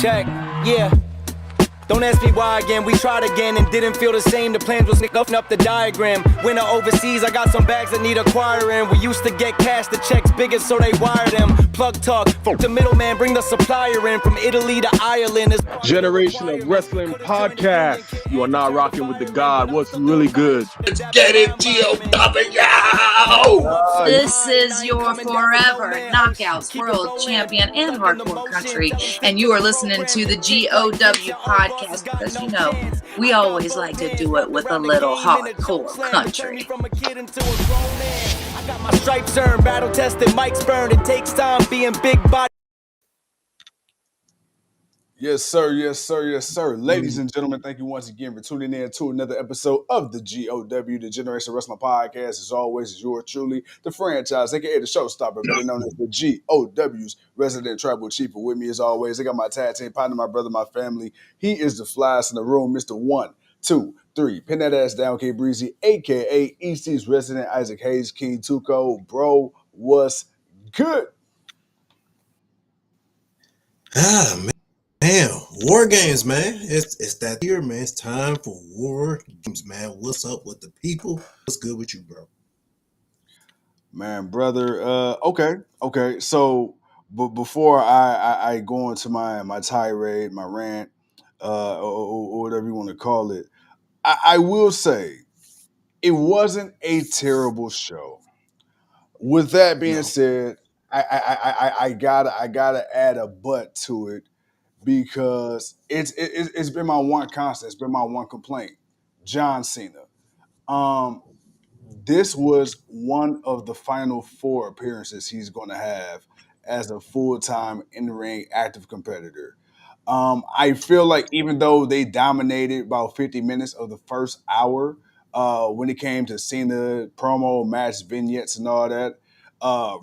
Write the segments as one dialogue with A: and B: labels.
A: Check, yeah. Don't ask me why again, we tried again and didn't feel the same. The plans was nothing up the diagram. Winter overseas, I got some bags that need acquiring. We used to get cash, the checks bigger so they wire them. Plug talk, fuck the middleman, bring the supplier in. From Italy to Ireland.
B: Generation of Wrestling Podcast. You are not rocking with the God. What's really good?
C: Let's get it, GOW!
D: This is your forever Knockouts World Champion and Hardcore Country, and you are listening to the GOW Podcast because, you know, we always like to do it with a little hardcore country.
A: I got my stripes earned, battle tested, mics burned. It takes time being big body.
C: Yes, sir. Yes, sir. Yes, sir. Ladies and gentlemen, thank you once again for tuning in to another episode of the GOW, the Generation Wrestling Podcast. As always, is yours truly, the franchise, aka the showstopper, better known as the GOW's resident tribal chief. And with me, as always, I got my tag team partner, my brother, my family. He is the flyest in the room, Mr. 1, 2, 3. Pin that ass down, K Breezy, aka EC's resident Isaac Hayes, King Tuco. Bro, what's good?
E: Man, War Games, man. It's that year, man. It's time for War Games, man. What's up with the people? What's good with you, bro?
C: Man, brother. Okay. So, but before I go into my tirade, my rant, or whatever you want to call it, I will say it wasn't a terrible show. With that being said, I gotta add a but to it. Because it's been my one constant, it's been my one complaint. John Cena. This was one of the final 4 appearances he's going to have as a full-time in-ring active competitor. I feel like even though they dominated about 50 minutes of the first hour when it came to Cena promo, match, vignettes, and all that,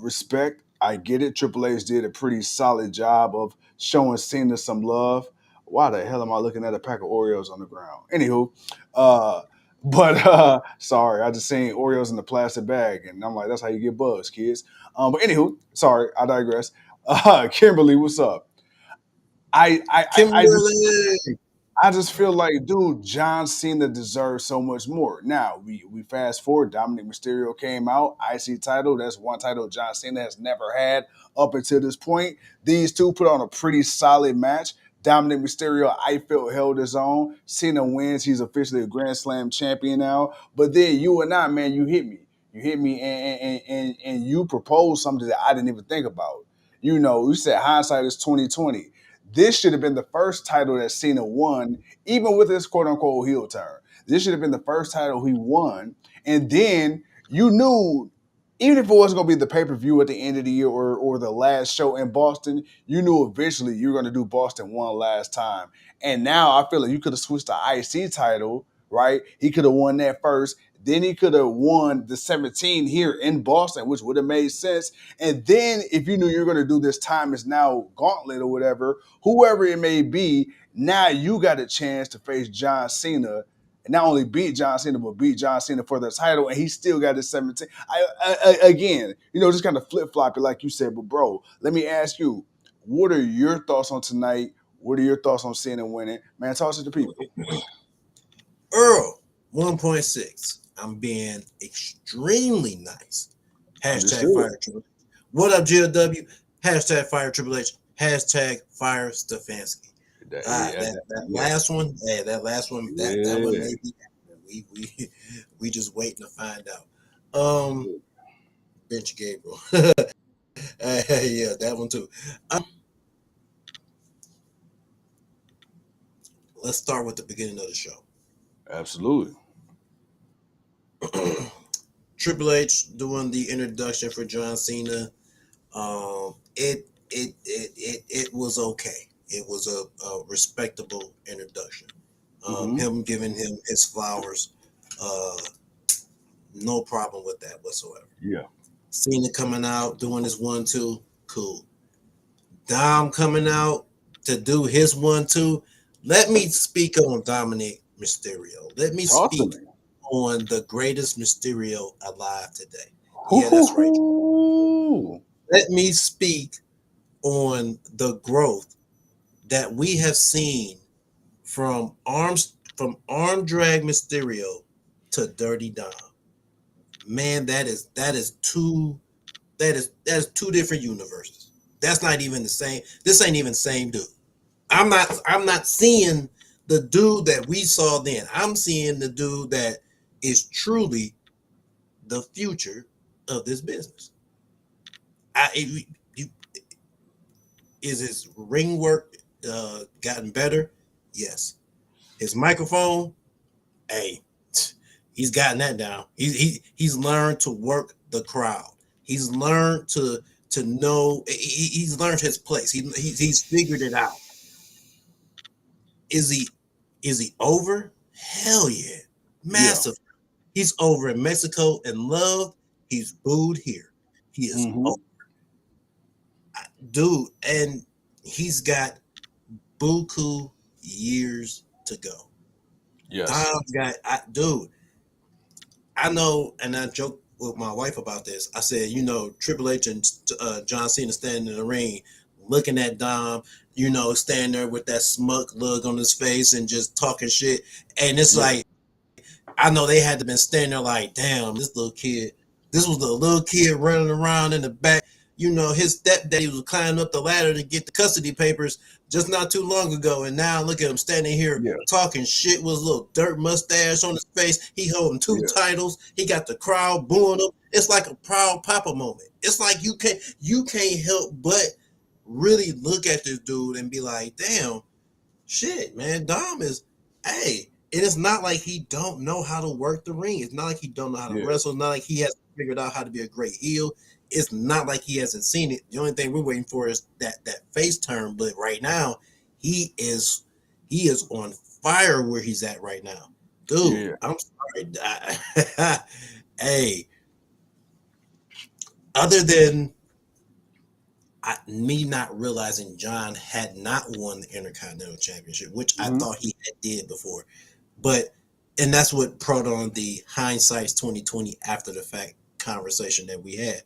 C: respect, I get it. Triple H did a pretty solid job of showing Cena some love. Why the hell am I looking at a pack of Oreos on the ground? Anywho, sorry, I just seen Oreos in the plastic bag, and I'm like, that's how you get buzzed, kids. But anywho, sorry, I digress. Kimberly, what's up? I just feel like, dude, John Cena deserves so much more. Now, we fast forward, Dominic Mysterio came out, IC title. That's one title John Cena has never had up until this point. These two put on a pretty solid match. Dominic Mysterio, I felt, held his own. Cena wins. He's officially a Grand Slam champion now. But then you and I, man, you hit me. You hit me and you proposed something that I didn't even think about. You know, you said hindsight is 2020. This should have been the first title that Cena won, even with his quote-unquote heel turn. This should have been the first title he won. And then you knew, even if it wasn't going to be the pay-per-view at the end of the year or the last show in Boston, you knew eventually you were going to do Boston one last time. And now I feel like you could have switched the IC title, right? He could have won that first. Then he could have won the 17 here in Boston, which would have made sense. And then if you knew you were going to do this time is now gauntlet or whatever, whoever it may be, now you got a chance to face John Cena and not only beat John Cena, but beat John Cena for the title. And he still got his 17. Again, you know, just kind of flip-flopping like you said. But, bro, let me ask you, what are your thoughts on tonight? What are your thoughts on Cena winning? Man, talk to the people.
E: Earl, 1.6. I'm being extremely nice. Hashtag fire Triple H. What up, GLW? Hashtag fire Triple H. Hashtag fire Stefanski. That last one, that one may be. We just waiting to find out. Bench Gabriel. Yeah, that one too. Let's start with the beginning of the show.
C: Absolutely.
E: Triple H doing the introduction for John Cena. It was okay. It was a respectable introduction. Him giving him his flowers. No problem with that whatsoever.
C: Yeah.
E: Cena coming out doing his 1-2, cool. Dom coming out to do his 1-2. Let me speak on Dominic Mysterio. Let me speak on the greatest Mysterio alive today. Yeah, that's right. Let me speak on the growth that we have seen from arm drag Mysterio to Dirty Dom. Man, that is two two different universes. That's not even the same. This ain't even the same dude. I'm not seeing the dude that we saw then. I'm seeing the dude that is truly the future of this business. Is his ring work gotten better? Yes. His microphone, hey, he's gotten that down. He's learned to work the crowd. He's learned to know. He's learned his place. He's figured it out. Is he over? Hell yeah, massive. Yeah. He's over in Mexico and loved. He's booed here. He is over. Dude, and he's got buku years to go.
C: Yes.
E: Dude, I know, and I joked with my wife about this. I said, Triple H and John Cena standing in the ring, looking at Dom, standing there with that smug look on his face and just talking shit. And it's like, I know they had to been standing there like, damn, this was the little kid running around in the back. His stepdaddy was climbing up the ladder to get the custody papers just not too long ago. And now look at him standing here talking shit with his little dirt mustache on his face. He holding two titles. He got the crowd booing him. It's like a proud papa moment. It's like you can't help but really look at this dude and be like, damn, shit, man, Dom is, hey. And it's not like he don't know how to work the ring. It's not like he don't know how to wrestle. It's not like he hasn't figured out how to be a great heel. It's not like he hasn't seen it. The only thing we're waiting for is that face turn. But right now, he is on fire where he's at right now. Dude, I'm sorry. Hey, other than me not realizing John had not won the Intercontinental Championship, which I thought he did before. And that's what brought on the hindsight's 2020 after the fact conversation that we had.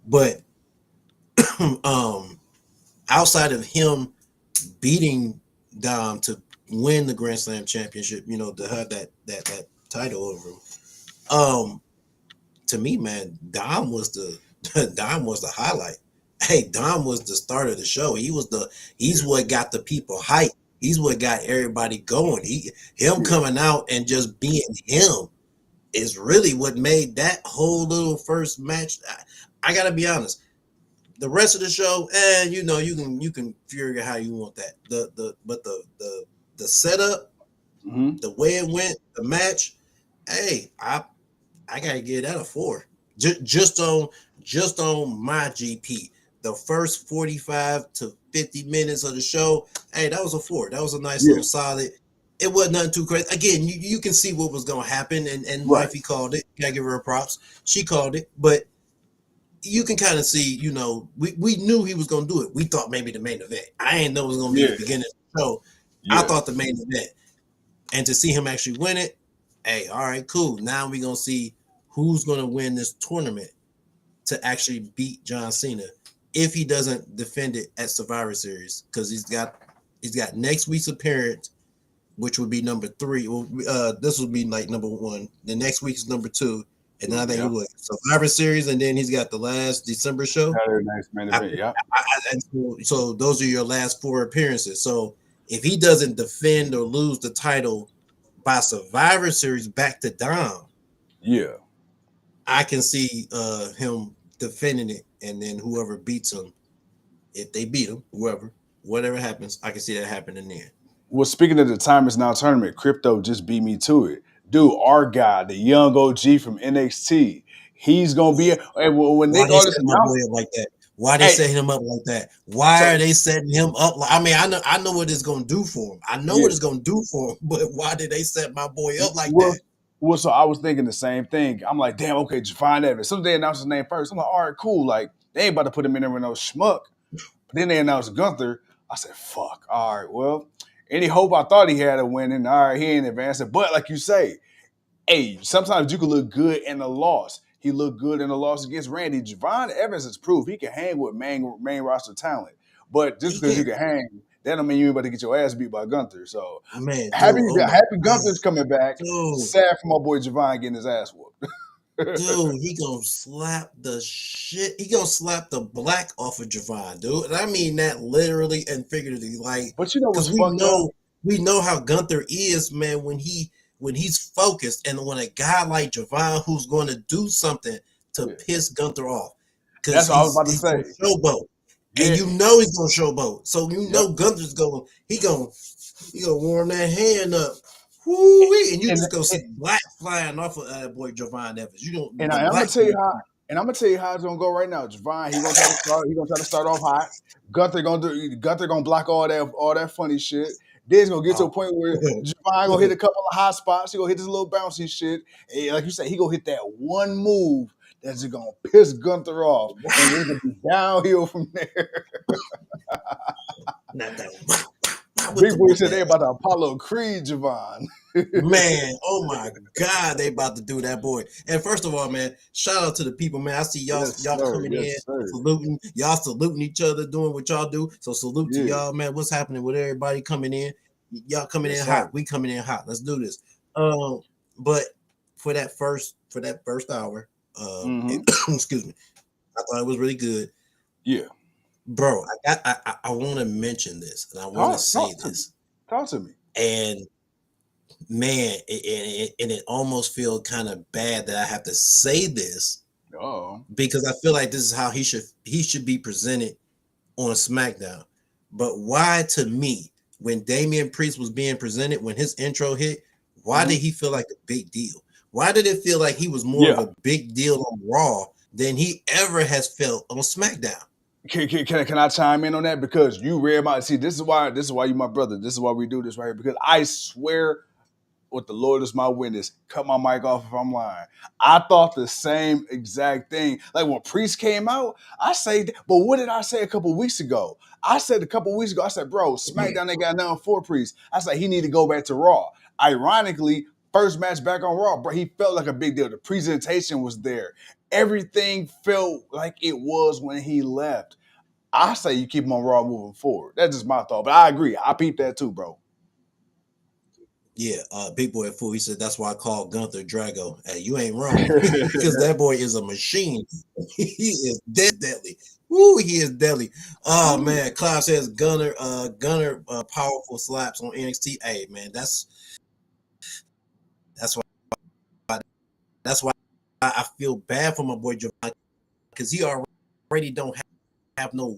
E: But outside of him beating Dom to win the Grand Slam Championship, to have that title over him, to me, man, Dom was the highlight. Hey, Dom was the start of the show. He's what got the people hyped. He's what got everybody going. Him coming out and just being him is really what made that whole little first match. I gotta be honest. The rest of the show, you can figure how you want that. But the setup, the way it went, the match, hey, I gotta give that a 4. Just on my GP. The first 45 to 50 minutes of the show, hey, that was a 4. That was a nice little solid. It wasn't nothing too crazy. Again, you can see what was going to happen, and Wifey called it. Gotta give her props. She called it, but you can kind of see, we knew he was going to do it. We thought maybe the main event. I didn't know it was going to be the beginning of the show. I thought the main event. And to see him actually win it, hey, all right, cool. Now we're going to see who's going to win this tournament to actually beat John Cena. If he doesn't defend it at Survivor Series, because he's got next week's appearance, which would be number 3. Well, this would be like number 1. The next week is number 2, and then I think Survivor Series, and then he's got the last December show. So those are your last 4 appearances. So if he doesn't defend or lose the title by Survivor Series back to Dom, I can see him defending it. And then whoever beats him, if they beat him, whatever happens, I can see that happening there.
C: Well, speaking of the Time Is Now tournament, Crypto just beat me to it. Dude, our guy, the young OG from NXT, he's going to be when they go to
E: like that. Why they setting him up like that? Why are they setting him up? I know what it's going to do for him. I know what it's going to do for him, but why did they set my boy up like that?
C: Well, so I was thinking the same thing. I'm like, damn, okay, did you find that? As soon as they announced his name first, I'm like, all right, cool. Like, they ain't about to put him in there with no schmuck. But then they announced Gunther. I said, fuck. All right, well, any hope I thought he had of winning, all right, he ain't advancing. But like you say, hey, sometimes you can look good in a loss. He looked good in a loss against Randy. Javon Evans has proved he can hang with main roster talent. But just because you can hang, that don't mean you about to get your ass beat by Gunther. So
E: Man,
C: happy
E: dude,
C: Gunther's coming back.
E: dude.
C: Sad for my boy Javon getting his ass whooped.
E: Dude, he gonna slap the shit. He gonna slap the black off of Javon, dude. And I mean that literally and figuratively. Like,
C: But you know what's
E: because
C: fucked up?
E: we know how Gunther is, man. When he's focused, and when a guy like Javon who's going to do something to piss Gunther off,
C: That's what I was about to say.
E: Showboat, and you know he's gonna showboat. So you know Gunther's gonna warm that hand up. Woo-wee, and you just go see black flying off of that boy Javon Evans. You don't.
C: And I'm gonna tell you how it's gonna go right now. Javon, he's gonna try to start off hot. Gunther gonna block all that funny shit. Then it's gonna get to a point where Javon gonna hit a couple of hot spots. He gonna hit this little bouncy shit. And like you said, he gonna hit that one move that's just gonna piss Gunther off, and it's gonna be downhill from there.
E: Not that.
C: Big boy said they about to Apollo Creed Javon.
E: Man, oh my God, they about to do that, boy. And first of all, man, shout out to the people, man. I see y'all coming in, saluting, y'all saluting each other, doing what y'all do. So salute to y'all, man. What's happening with everybody coming in? Y'all coming in hot. We coming in hot. Let's do this. But for that first hour, excuse me, I thought it was really good.
C: Yeah.
E: Bro, I want to mention this, and I want to say this.
C: Talk to me.
E: And man, it almost feels kind of bad that I have to say this, because I feel like this is how he should be presented on SmackDown. But why, to me, when Damian Priest was being presented, when his intro hit, why did he feel like a big deal? Why did it feel like he was more of a big deal on Raw than he ever has felt on SmackDown?
C: Can I chime in on that? Because you read my this is why you my brother. This is why we do this right here. Because I swear, with the Lord is my witness, cut my mic off if I'm lying. I thought the same exact thing. Like when Priest came out, but what did I say a couple weeks ago? I said, bro, SmackDown they got nothing for Priest. I said he need to go back to Raw. Ironically, first match back on Raw, bro, he felt like a big deal. The presentation was there. Everything felt like it was when he left. I say you keep him on Raw moving forward. That's just my thought. But I agree. I peeped that too, bro.
E: Yeah, Big Boy Fool, he said that's why I call Gunther Drago. Hey, you ain't wrong. Because that boy is a machine. He is deadly. Woo, he is deadly. Oh man, Cloud says Gunner powerful slaps on NXT. Hey man, that's why I feel bad for my boy Javon, because he already don't have no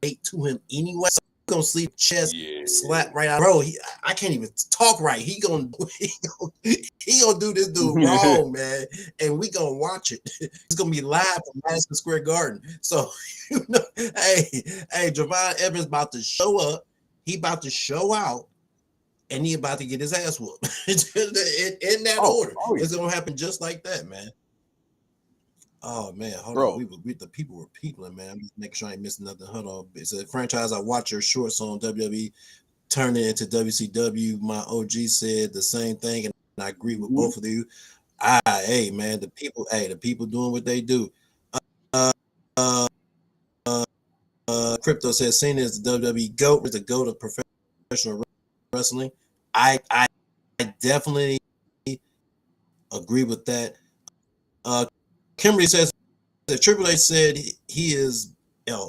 E: weight to him anyway. So he's gonna sleep chest slap right out. Bro, I can't even talk right. He gonna do this dude wrong, man. And we gonna watch it. It's gonna be live from Madison Square Garden. So hey, Javon Evans about to show up. He about to show out. And he about to get his ass whooped in that order. It's gonna happen just like that, man. Oh man, hold on. The people were peopling, man. I'm just making sure I ain't missing nothing. Hold on. It's a franchise. I watch your shorts on WWE, turn it into WCW. My OG said the same thing, and I agree with both of you. Hey man, the people doing what they do. Crypto says Cena is the WWE GOAT, is the GOAT of professional wrestling. I definitely agree with that. Kimberly says that Triple H said he is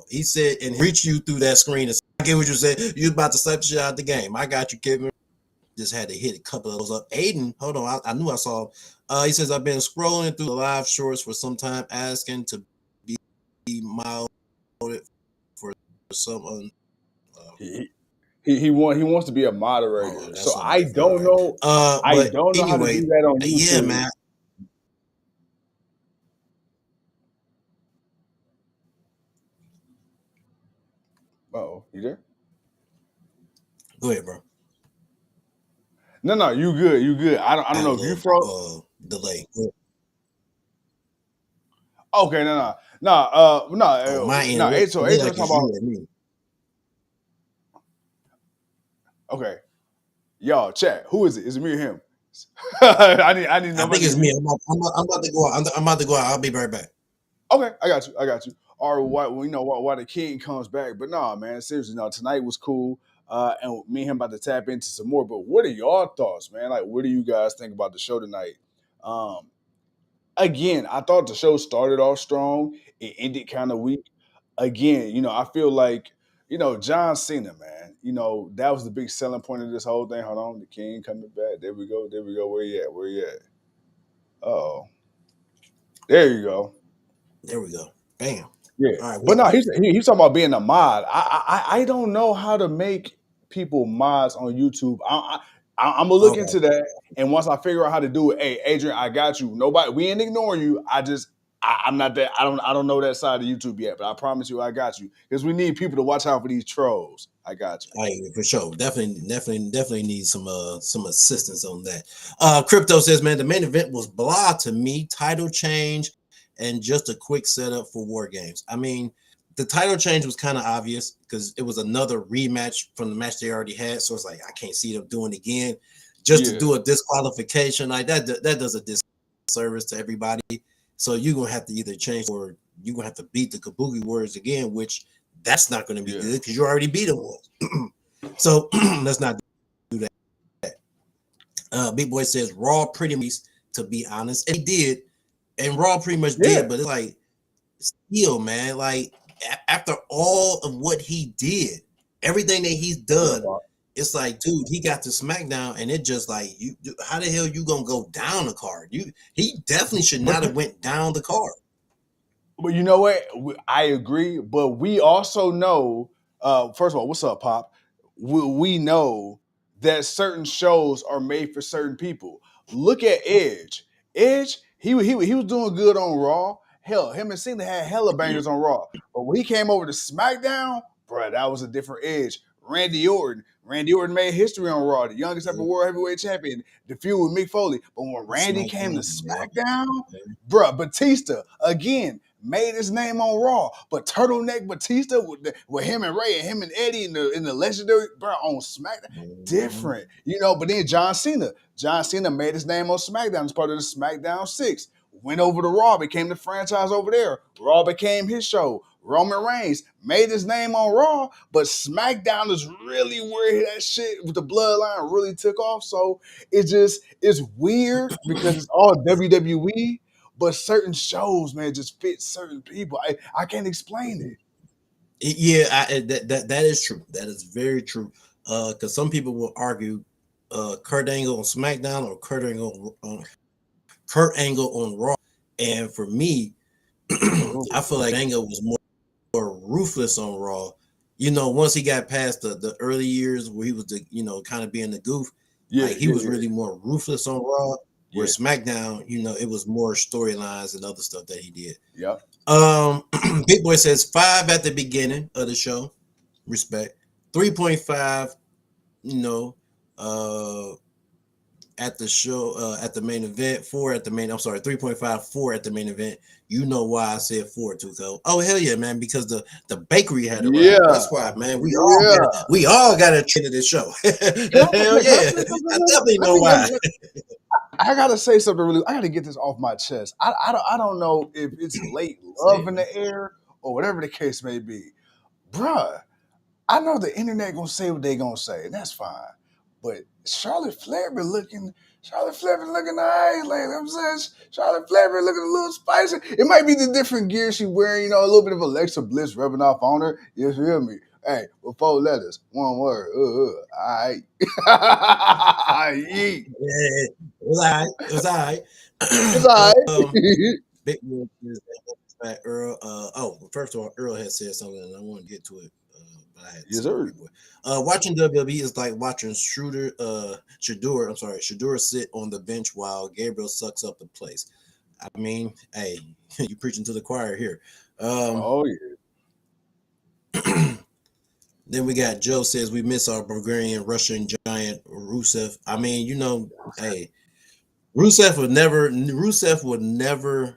E: he said and reach you through that screen. I get what you said. You about to slap the shit out the game. I got you, Kevin. Just had to hit a couple of those up. Aiden, hold on. I knew I saw. He says I've been scrolling through the live shorts for some time, asking to be mild for some.
C: He wants to be a moderator. So I don't know. I don't know how to do that on YouTube.
E: Yeah, man.
C: Uh-oh, you there?
E: Go ahead, bro.
C: No, you good. I don't know if you froze.
E: Delay.
C: Okay, no. It's talking about. Okay, y'all, chat. Who is it? Is it me or him? I need.
E: I think it's me. I'm about to go out. I'm about to go out. I'll be right back.
C: Okay, I got you. Or while the king comes back. But nah, man, seriously, no. Tonight was cool. and me and him about to tap into some more. But what are y'all thoughts, man? Like, what do you guys think about the show tonight? Again, I thought the show started off strong. It ended kind of weak. Again, I feel like, John Cena, man, that was the big selling point of this whole thing. Hold on, the king coming back. There we go. There we go. Where you at? Where you at? Oh, there you go.
E: There we go. Bam.
C: Yeah,
E: All right.
C: but no, he's talking about being a mod. I don't know how to make people mods on YouTube. I'm gonna look into that, and once I figure out how to do it, hey, Adrian, I got you. Nobody, we ain't ignoring you. I'm not that. I don't know that side of YouTube yet, but I promise you, I got you, because we need people to watch out for these trolls. I got you.
E: Hey, for sure. Definitely need some assistance on that. Crypto says, man, the main event was blah to me. Title change and just a quick setup for War Games. I mean, the title change was kind of obvious because it was another rematch from the match they already had. So it's like, I can't see them doing it again. Just to do a disqualification like that does a disservice to everybody. So you're going to have to either change, or you're going to have to beat the Kabuki Warriors again, which that's not going to be good because you already beat them once. So let's not do that. Big Boy says Raw pretty much, to be honest, and he did. And Raw pretty much did, but it's like, still, man, like after all of what he did, everything that he's done, it's like, dude, he got to SmackDown, and it just like, you, how the hell you gonna go down the card? He definitely should not have went down the card.
C: But you know what? I agree, but we also know, first of all, what's up, Pop? We know that certain shows are made for certain people. Look at Edge. Edge, he was doing good on Raw. Hell, him and Cena had hella bangers on Raw. But when he came over to SmackDown, bro, that was a different Edge. Randy Orton made history on Raw, the youngest ever world heavyweight champion, the feud with Mick Foley. But when Randy came to SmackDown, bro, Batista, again, made his name on Raw, but Turtleneck Batista with him and Ray and him and Eddie in the legendary, bro, on SmackDown, different, But then John Cena made his name on SmackDown as part of the SmackDown 6. Went over to Raw, became the franchise over there. Raw became his show. Roman Reigns made his name on Raw, but SmackDown is really where that shit with the bloodline really took off. So it's weird because it's all WWE. But certain shows, man, just fit certain people. I can't explain it.
E: Yeah, that is true. That is very true. Because some people will argue Kurt Angle on SmackDown or Kurt Angle on Raw. And for me, I feel like Angle was more ruthless on Raw. Once he got past the early years where he was kind of being the goof, he was really more ruthless on Raw. Where SmackDown, it was more storylines and other stuff that he did.
C: Yep.
E: Big Boy says 5 at the beginning of the show. Respect. 3.5, at the show, at the main event. 4 at the main. I'm sorry, 3.5, 4 at the main event. You know why I said 4 too, Cole? Oh hell yeah, man! Because the bakery had it right. Yeah, that's why, man. We all got a treat of this show. Hell yeah! I definitely know why.
C: I gotta say something really. I gotta get this off my chest. I don't know if it's late love in the air or whatever the case may be, bruh. I know the internet gonna say what they gonna say, and that's fine. But Charlotte Flair been looking all right lately. I'm saying Charlotte Flair been looking a little spicy. It might be the different gear she wearing. A little bit of Alexa Bliss rubbing off on her. You feel me? Hey, with 4 letters, 1 word. All right.
E: It was all right.
C: It's all right.
E: Big Boy is Earl. First of all, Earl had said something, and I want to get to it. But I had
C: yes, sir.
E: Watching WWE is like watching Shador sit on the bench while Gabriel sucks up the place. I mean, hey, you preaching to the choir here.
C: Oh
E: yeah. Then we got Joe says we miss our Bulgarian Russian giant Rusev. I mean, hey, Rusev would never,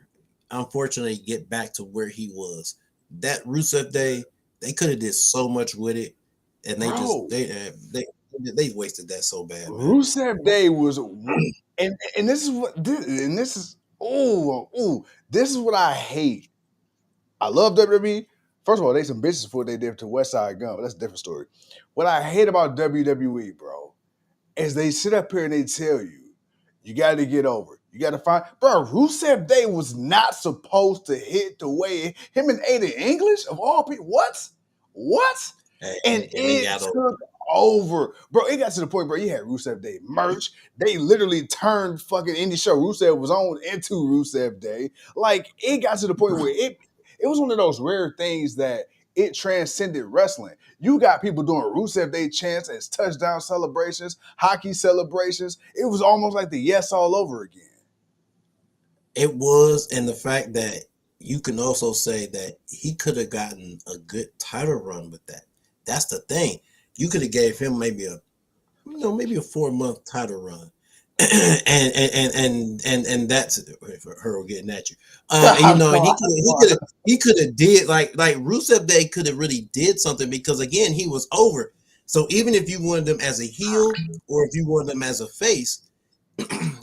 E: unfortunately, get back to where he was. That Rusev day, they could have did so much with it, and they wasted that so bad. Man.
C: Rusev Day was, and this is what I hate. I love WWE First of all, they some bitches for what they did to West Side Gun. But that's a different story. What I hate about WWE, bro, is they sit up here and they tell you, you got to get over. You got to find, bro. Rusev Day was not supposed to hit the way him and Aiden English of all people. What? And it took over, bro. It got to the point, bro. You had Rusev Day merch. They literally turned fucking indie show Rusev was on into Rusev Day. Like it got to the point where it was one of those rare things that it transcended wrestling. You got people doing Rusev Day chants as touchdown celebrations, hockey celebrations. It was almost like the yes all over again.
E: It was, and the fact that you can also say that he could have gotten a good title run with that. That's the thing. You could have gave him maybe a 4-month title run, and that's for her getting at you. He could have did like Rusev Day could have really did something because again he was over. So even if you wanted him as a heel or if you wanted him as a face,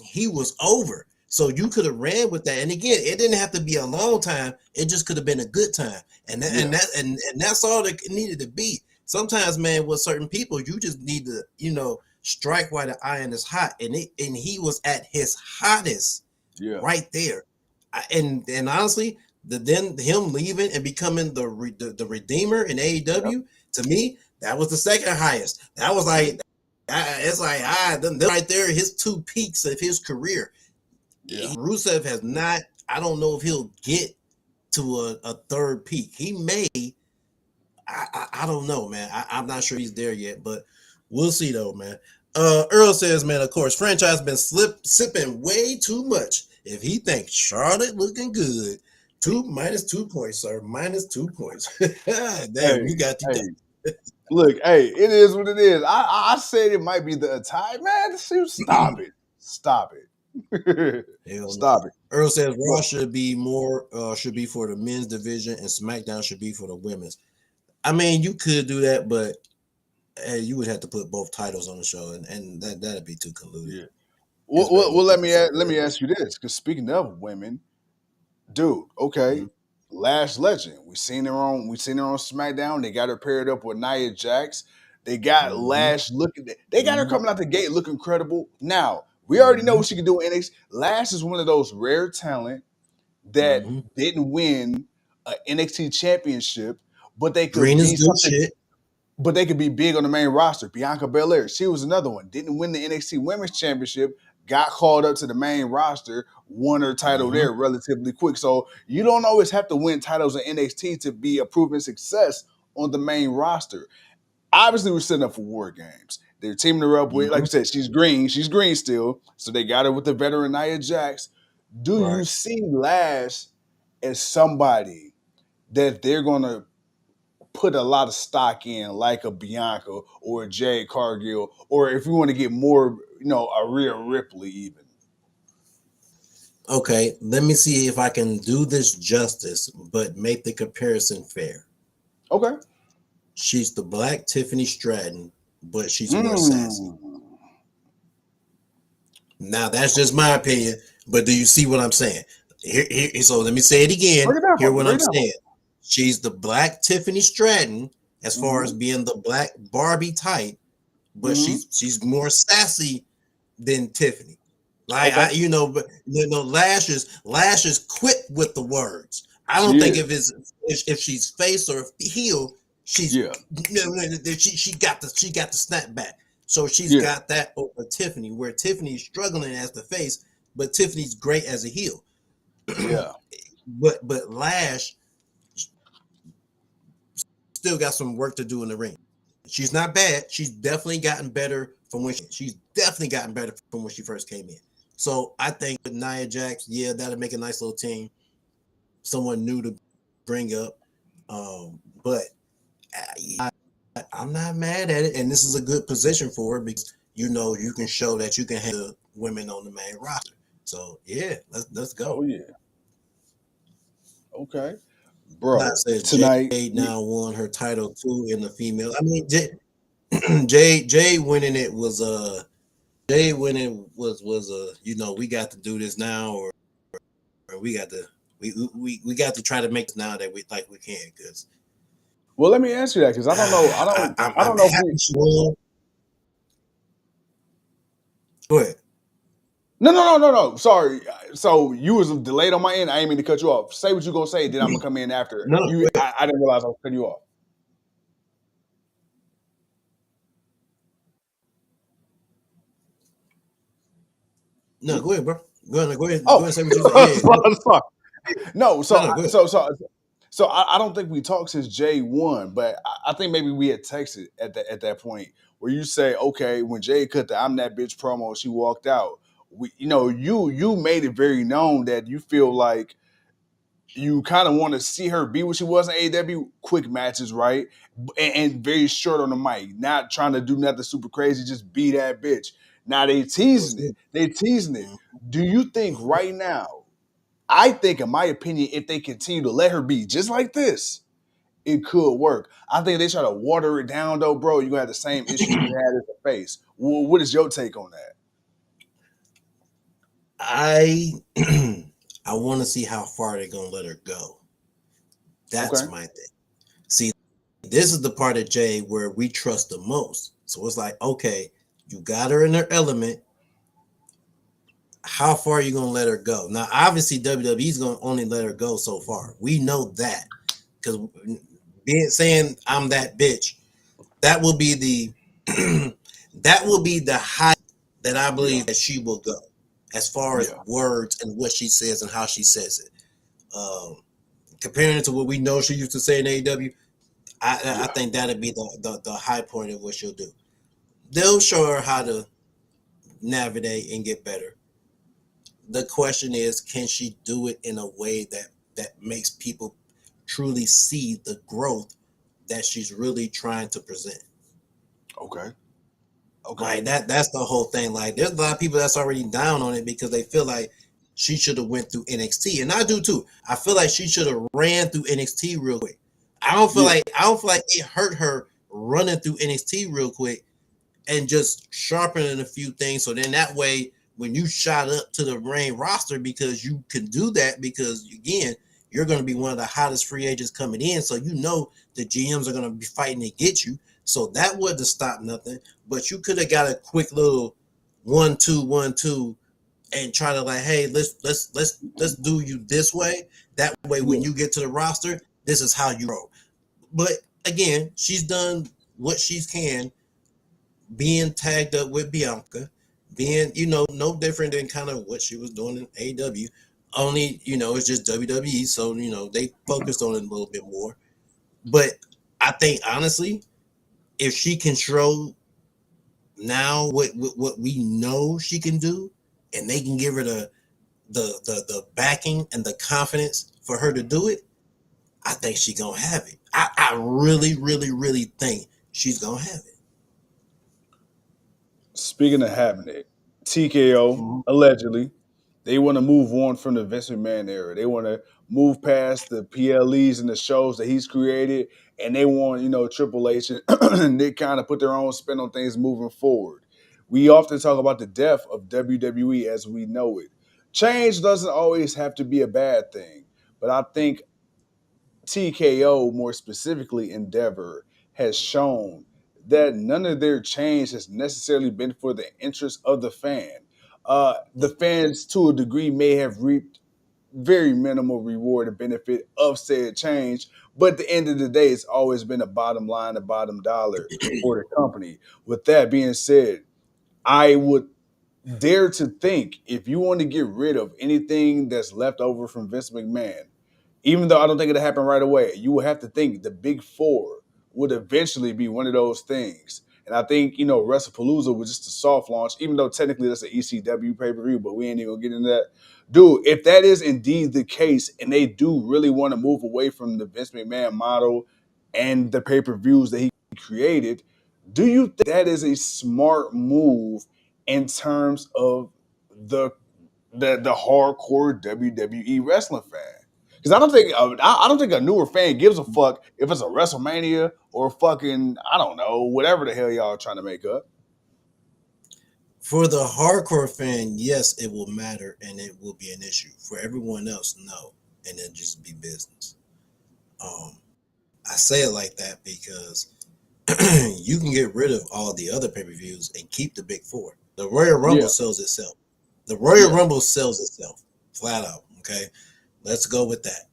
E: he was over. So you could have ran with that. And again, it didn't have to be a long time. It just could have been a good time. And that's all that it needed to be. Sometimes, man, with certain people, you just need to, strike while the iron is hot. And he was at his hottest right there. And honestly, then him leaving and becoming the Redeemer in AEW, to me, that was the second highest. That was like, it's like, them right there, his two peaks of his career. Yeah. Rusev has not, I don't know if he'll get to a third peak. He may, I don't know, man. I'm not sure he's there yet, but we'll see though, man. Earl says, man, of course, franchise been sipping way too much. If he thinks Charlotte looking good, -2 points, sir. -2 points. Damn, you got the
C: Look, hey, it is what it is. I said it might be the tie, man. Stop it. Stop it. Stop it.
E: Earl says Raw should be for the men's division and SmackDown should be for the women's. I mean, you could do that, but hey, you would have to put both titles on the show, and that'd be too convoluted.
C: Yeah. Well, let me ask you this, because speaking of women, dude, okay, Lash Legend, we seen her on SmackDown. They got her paired up with Nia Jax. They got Lash looking. They got her coming out the gate looking credible. Now we already know what she can do in NXT. Lash is one of those rare talent that didn't win an NXT championship, but they could be something. But they could be big on the main roster. Bianca Belair, she was another one. Didn't win the NXT Women's Championship, got called up to the main roster, won her title there relatively quick. So you don't always have to win titles in NXT to be a proven success on the main roster. Obviously, we're setting up for War Games. They're teaming her up with, like you said, she's green still. So they got her with the veteran Nia Jax. Do you see Lash as somebody that they're going to put a lot of stock in, like a Bianca or a Jade Cargill, or if we want to get more, a Rhea Ripley even?
E: Okay, let me see if I can do this justice, but make the comparison fair.
C: Okay.
E: She's the Black Tiffany Stratton, but she's more sassy. Now, that's just my opinion, but do you see what I'm saying? Here, so let me say it again. Hear what I'm saying. She's the Black Tiffany Stratton as far as being the Black Barbie type, but she's more sassy than Tiffany. Like but Lash is quick with the words. I don't think if she's face or heel, she's she got the snap back. So she's got that over Tiffany, where Tiffany's struggling as the face, but Tiffany's great as a heel.
C: Yeah.
E: But Lash still got some work to do in the ring. She's not bad. She's definitely gotten better from when she first came in. So I think with Nia Jax, that'll make a nice little team. Someone new to bring up. But I'm not mad at it. And this is a good position for her because you can show that you can handle women on the main roster. So let's go.
C: Oh yeah. Okay. Bro,
E: says
C: tonight
E: Jade now won her title too in the female. I mean, Jade winning it was we got to do this now, or we got to try to make this now that we can, because
C: Well, let me answer that because I don't know. I don't
E: I'm
C: know if
E: happy
C: we.
E: she won. Go ahead.
C: No. Sorry. So you was delayed on my end. I ain't mean to cut you off. Say what you gonna say. Then I'm gonna come in after
E: No,
C: you.
E: go ahead.
C: I didn't realize I was cutting you off.
E: No, go ahead, bro. Go ahead. Go ahead. Go ahead
C: Oh,
E: and say what you say. Yeah, go ahead.
C: sorry. No.
E: No, no, go ahead.
C: So I don't think we talked since Jay won, but I think maybe we had texted at that point where you say, okay, when Jay cut the "I'm that bitch" promo, she walked out. You made it very known that you feel like you kind of want to see her be what she was in AEW. Quick matches, right? And very short on the mic, not trying to do nothing super crazy, just be that bitch. Now they teasing it. They teasing it. Do you think right now? I think, in my opinion, if they continue to let her be just like this, it could work. I think they try to water it down, though, bro. You're gonna have the same issues you had at the face. What is your take on that?
E: I I want to see how far they're gonna let her go. That's
C: Okay.
E: my thing. See, this is the part of Jay where we trust the most. So it's like, okay, you got her in her element. How far are you gonna let her go? Now, obviously, WWE's gonna only let her go so far. We know that because saying I'm that bitch, that will be the that will be the high that I believe that she will go as far as
C: Yeah.
E: words and what she says and how she says it. Comparing it to what we know she used to say in AEW, I think that'd be the high point of what she'll do. They'll show her how to navigate and get better. The question is, can she do it in a way that makes people truly see the growth that she's really trying to present?
C: Okay.
E: Like that's the whole thing. Like there's a lot of people that's already down on it because they feel like she should have went through NXT, and I do too. I feel like she should have ran through NXT real quick. I don't feel like it hurt her running through NXT real quick and just sharpening a few things. So then that way, when you shot up to the main roster, because you can do that, because again, you're going to be one of the hottest free agents coming in. So you know the GMs are going to be fighting to get you. So that wouldn't have stopped nothing. But you could have got a quick little 1-2 and try to like, hey, let's do you this way. That way, when you get to the roster, this is how you roll. But again, she's done what she can, being tagged up with Bianca, being, no different than kind of what she was doing in AEW. Only, it's just WWE, so they focused on it a little bit more. But I think honestly, if she can show now what we know she can do, and they can give her the backing and the confidence for her to do it, I think she's gonna have it. I really, really, really think she's gonna have it.
C: Speaking of having it, TKO allegedly they want to move on from the Vince McMahon era. They want to move past the PLEs and the shows that he's created, and they want Triple H and Nick kind of put their own spin on things moving forward. We often talk about the death of WWE as we know it. Change doesn't always have to be a bad thing, but I think TKO, more specifically Endeavor, has shown that none of their change has necessarily been for the interest of the fan. The fans, to a degree, may have reaped very minimal reward and benefit of said change, but at the end of the day, it's always been a bottom line, a bottom dollar for the company. With that being said, I would dare to think if you want to get rid of anything that's left over from Vince McMahon, even though I don't think it'll happen right away, you will have to think the big four would eventually be one of those things. And I think, WrestlePalooza was just a soft launch, even though technically that's an ECW pay-per-view, but we ain't even gonna get into that. Dude, if that is indeed the case and they do really want to move away from the Vince McMahon model and the pay-per-views that he created, do you think that is a smart move in terms of the hardcore WWE wrestling fan? Because I don't think a newer fan gives a fuck if it's a WrestleMania or fucking, I don't know, whatever the hell y'all are trying to make up.
E: For the hardcore fan, yes, it will matter and it will be an issue. For everyone else, no, and it'll just be business. I say it like that because you can get rid of all the other pay-per-views and keep the big four. The Royal Rumble sells itself. The Royal Rumble sells itself flat out. Okay, let's go with that.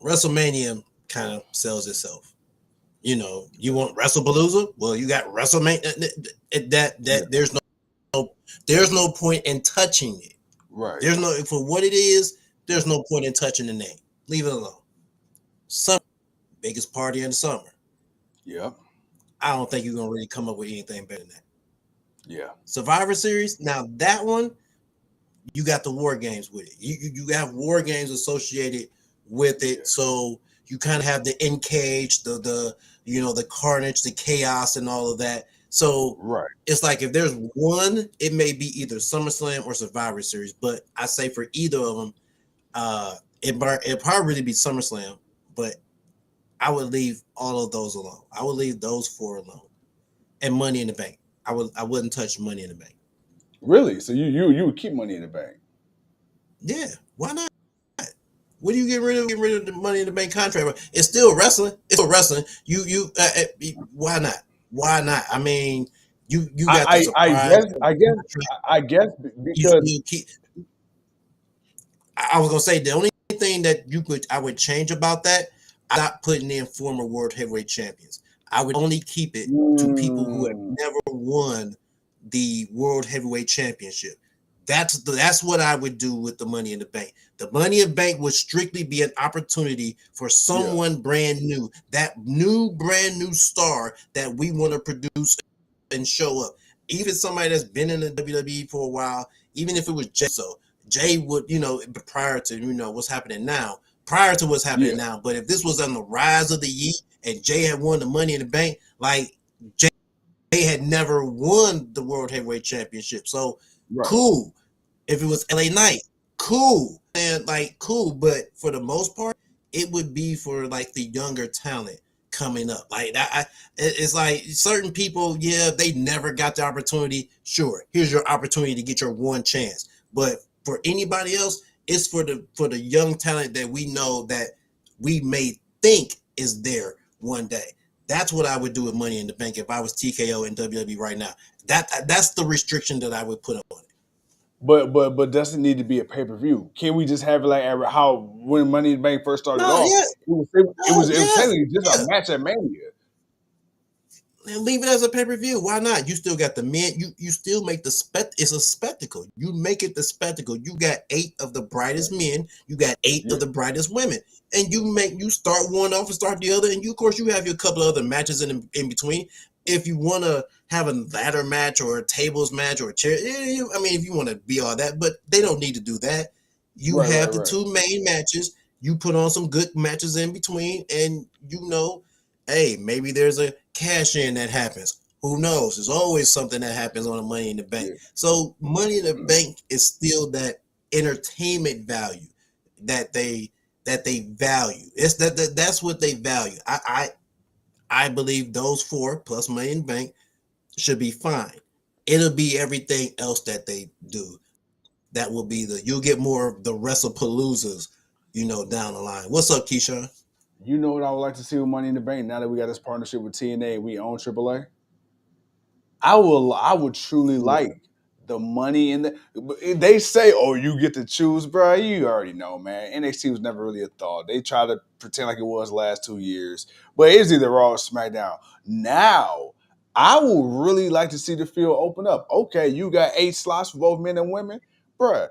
E: WrestleMania kind of sells itself. You know, you want WrestlePalooza? Well, you got WrestleMania. There's no point in touching it.
C: Right.
E: There's no, for what it is. There's no point in touching the name. Leave it alone. Summer, biggest party in the summer.
C: Yeah.
E: I don't think you're gonna really come up with anything better than that.
C: Yeah.
E: Survivor Series. Now that one, you got the War Games with it. You have War Games associated with it, so you kind of have the Cage, the carnage, the chaos, and all of that. So it's like if there's one, it may be either SummerSlam or Survivor Series. But I say for either of them, it'd probably really be SummerSlam. But I would leave all of those alone. I would leave those four alone, and Money in the Bank. I wouldn't touch Money in the Bank. Really?
C: So you would keep Money in the Bank?
E: Yeah, why not? What do you get rid of? Get rid of the Money in the Bank contract? It's still wrestling. It's still wrestling. Why not? Why not? I mean, you got the surprise.
C: I guess because
E: I was gonna say the only thing that I would change about that, I'm not putting in former World Heavyweight Champions. I would only keep it to people who have never won the World Heavyweight Championship. That's what I would do with the Money in the Bank. The Money in the Bank would strictly be an opportunity for someone brand new, brand new star that we want to produce and show up. Even somebody that's been in the WWE for a while, even if it was Jay. So Jay would, prior to what's happening now, now. But if this was on the rise of the Yeet and Jay had won the Money in the Bank, like Jay had never won the World Heavyweight Championship. So cool. If it was LA Knight, cool. And cool. But for the most part, it would be for like the younger talent coming up. Like that, it's like certain people, they never got the opportunity. Sure, here's your opportunity to get your one chance. But for anybody else, it's for the young talent that we know that we may think is there one day. That's what I would do with Money in the Bank if I was TKO and WWE right now. That's the restriction that I would put on it.
C: But doesn't need to be a pay-per-view. Can we just have it like how when Money in the Bank first started off? It was technically just a match at Mania.
E: And leave it as a pay-per-view. Why not? You still got the men. You still make it's a spectacle. You make it the spectacle. You got 8 of the brightest men. You got 8 of the brightest women. And you start one off and start the other. And of course you have your couple of other matches in between. If you want to have a ladder match or a tables match or a chair, if you want to be all that, but they don't need to do that. You have the 2 main matches. You put on some good matches in between, and hey, maybe there's a cash in that happens. Who knows? There's always something that happens on a Money in the Bank. Yeah. So Money in the Bank is still that entertainment value that they value. It's that's what they value. I believe those 4 plus Money in the Bank should be fine. It'll be everything else that they do. That will be you'll get more of the WrestlePaloozas, down the line. What's up, Keyshawn?
C: You know what I would like to see with Money in the Bank now that we got this partnership with TNA and we own AAA? I would truly like the money in the. They say, "Oh, you get to choose, bro." You already know, man. NXT was never really a thought. They try to pretend like it was the last 2 years, but it's either Raw or SmackDown. Now, I would really like to see the field open up. Okay, you got 8 slots for both men and women, bro.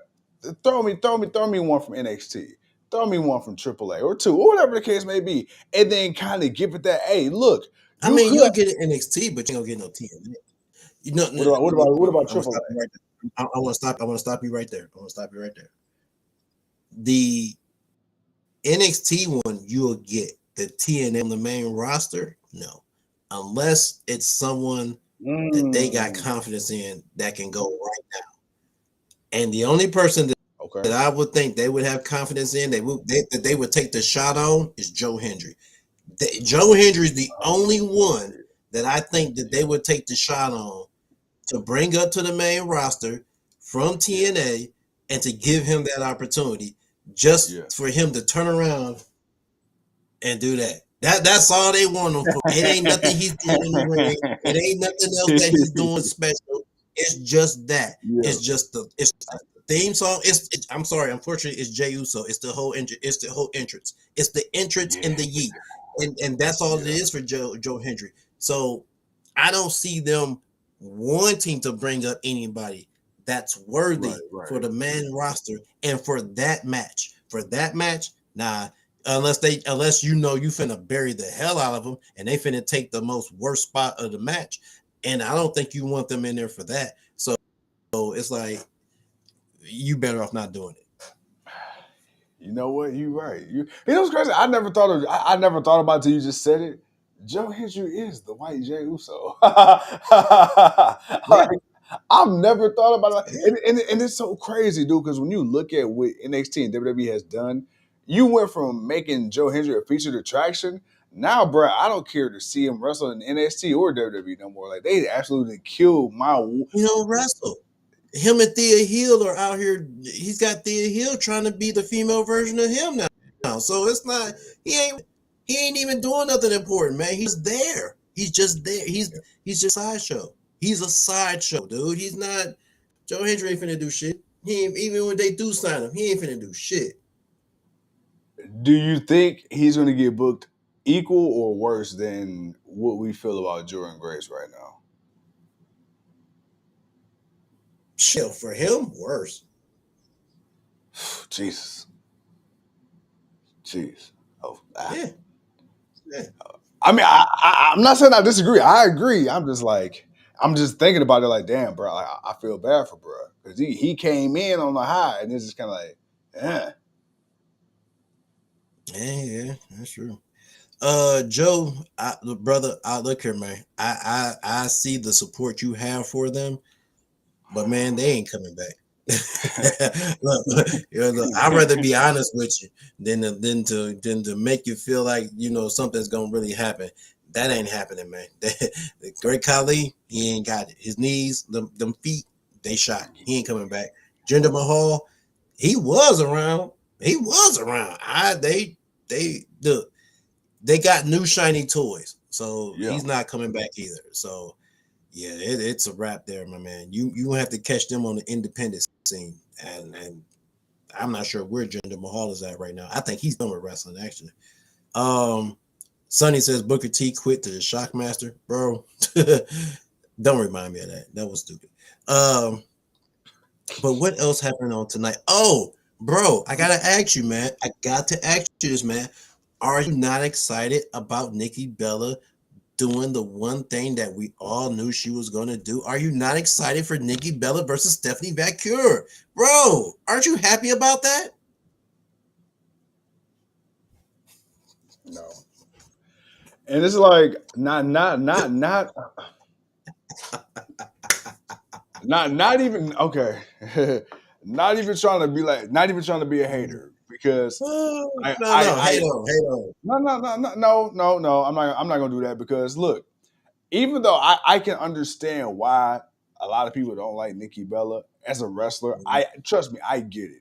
C: Throw me one from NXT. Throw me one from AAA or 2, or whatever the case may be, and then kind of give it that. Hey, look.
E: You'll get an NXT, but you don't get no TNA.
C: What about AAA?
E: I want to stop you right there. The NXT one, you'll get. The TNA on the main roster, no, unless it's someone that they got confidence in that can go right now. And the only person that I would think they would have confidence in, they would take the shot on is Joe Hendry. Joe Hendry is the only one that I think that they would take the shot on to bring up to the main roster from TNA and to give him that opportunity just for him to turn around and do that. That's all they want him for. It ain't nothing he's doing in the ring. It ain't nothing else that he's doing special. It's just that.
C: Yeah.
E: It's just the theme song. I'm sorry, unfortunately, it's Jey Uso. It's the whole entrance. It's the entrance in the yeet, and that's all it is for Joe Hendry. So I don't see them wanting to bring up anybody that's worthy for the main roster and for that match. For that match, nah. Unless you know you finna bury the hell out of them and they finna take the most worst spot of the match, and I don't think you want them in there for that. So it's like you better off not doing it.
C: You know what? You right. You know what's crazy? I never thought about it until you just said it. Joe Hendry is the white Jey Uso. Like, I've never thought about it. And it's so crazy, dude, because when you look at what NXT and WWE has done, you went from making Joe Hendry a featured attraction. Now, bro, I don't care to see him wrestle in NXT or WWE no more. Like, they absolutely killed my...
E: You don't wrestle. Him and Thea Hill are out here. He's got Thea Hill trying to be the female version of him now. So it's not... He ain't even doing nothing important, man. He's there. He's just there. He's just a sideshow. He's a sideshow, dude. He's not... Joe Hendry ain't finna do shit. Even when they do sign him, he ain't finna do shit.
C: Do you think he's going to get booked equal or worse than what we feel about Jordan Grace right now?
E: Shit, for him, worse.
C: Jesus. Jeez. Oh,
E: yeah.
C: I mean, I'm not saying I disagree. I agree. I'm just thinking about it like, damn, bro. Like, I feel bad for bro because he came in on the high and it's just kind of like,
E: Yeah, that's true. Joe, brother, look here, man. I see the support you have for them, but man, they ain't coming back. look, I'd rather be honest with you than to make you feel like something's gonna really happen. That ain't happening, man. The Great Khali, he ain't got it. His knees, them feet, they shot. He ain't coming back. Jinder Mahal, he was around. He was around. They got new shiny toys, so he's not coming back either. So yeah, it's a wrap there, my man. You have to catch them on the independent scene, and I'm not sure where Jinder Mahal is at right now. I think he's done with wrestling actually. Sonny says Booker T quit to the Shockmaster, bro. Don't remind me of that. That was stupid. But what else happened on tonight? Oh, bro, I gotta ask you, man. I got to ask you this, man. Are you not excited about Nikki Bella doing the one thing that we all knew she was going to do? Are you not excited for Nikki Bella versus Stephanie Vaquer? Bro, aren't you happy about that?
C: No. And it's like not even okay. Not even trying to be a hater because
E: No. I'm
C: not gonna do that because look, even though I can understand why a lot of people don't like Nikki Bella as a wrestler, trust me, I get it.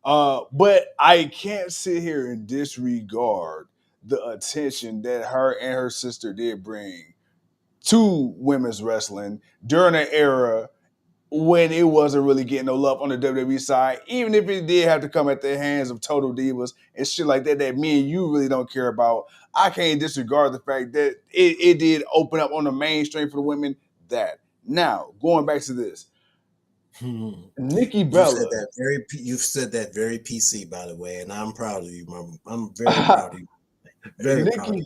C: But I can't sit here and disregard the attention that her and her sister did bring to women's wrestling during an era when it wasn't really getting no love on the WWE side, even if it did have to come at the hands of total divas and shit like that me and you really don't care about. I can't disregard the fact that it did open up on the mainstream for the women. That now going back to this, Nikki Bella.
E: You've said that very PC, by the way, and I'm proud of you, Mom. I'm very proud of you. Very proud of you.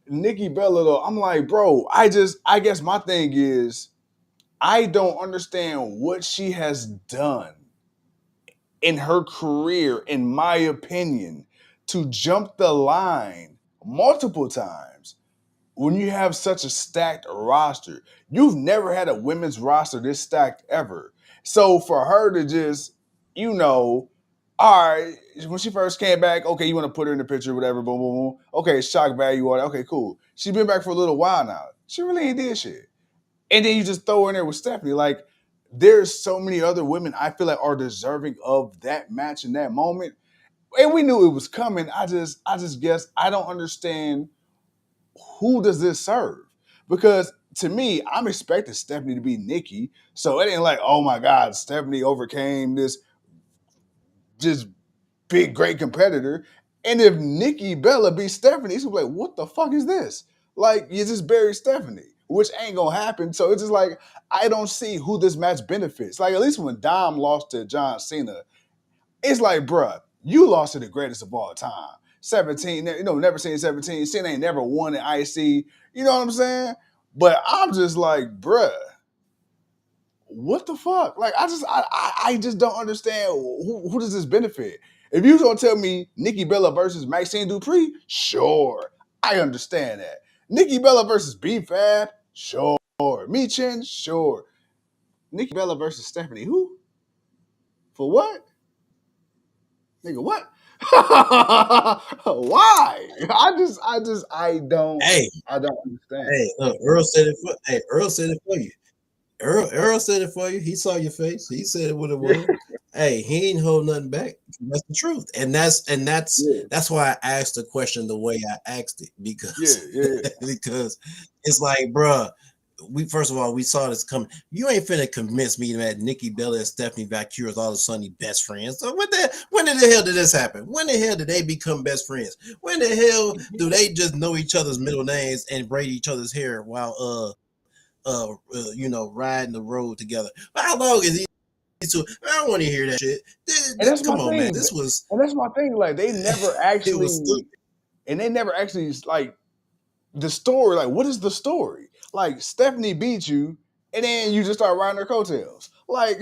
C: Nikki Bella, though, I'm like, bro. I guess my thing is, I don't understand what she has done in her career, in my opinion, to jump the line multiple times when you have such a stacked roster. You've never had a women's roster this stacked ever. So for her to just, all right, when she first came back, okay, you want to put her in the picture, whatever, boom, boom, boom. Okay, shock value, all that. Okay, cool. She's been back for a little while now. She really ain't did shit. And then you just throw her in there with Stephanie. Like, there's so many other women I feel like are deserving of that match in that moment. and we knew it was coming. I just guess I don't understand who does this serve? Because to me, I'm expecting Stephanie to be Nikki. So it ain't like, oh my God, Stephanie overcame this just big, great competitor. And if Nikki Bella beat Stephanie, it's like, what the fuck is this? Like, you just buried Stephanie, which ain't gonna happen. So it's just like, I don't see who this match benefits. Like, at least when Dom lost to John Cena, it's like, bruh, you lost to the greatest of all time. 17, never seen 17. Cena ain't never won an IC. You know what I'm saying? But I'm just like, bruh, what the fuck? Like, I just don't understand who does this benefit. If you gonna tell me Nikki Bella versus Maxine Dupree, sure, I understand that. Nikki Bella versus B Fab, sure. Michin, sure. Nikki Bella versus Stephanie, who? For what? Nigga, what? Why? I don't understand.
E: Hey, look, Earl said it for you. Earl said it for you. He saw your face. He said it what it was. Hey, he ain't hold nothing back. That's the truth. And that's why I asked the question the way I asked it. Because because it's like, bruh, first of all, we saw this coming. You ain't finna convince me that Nikki Bella and Stephanie Vaquer is all of a sudden best friends. So when the hell did this happen? When the hell did they become best friends? When the hell do they just know each other's middle names and braid each other's hair while riding the road together? But how long is two? I don't want to hear that shit. Come on, man.
C: And that's my thing. Like, they never actually, like, the story. Like, what is the story? Like, Stephanie beat you, and then you just start riding her coattails. Like,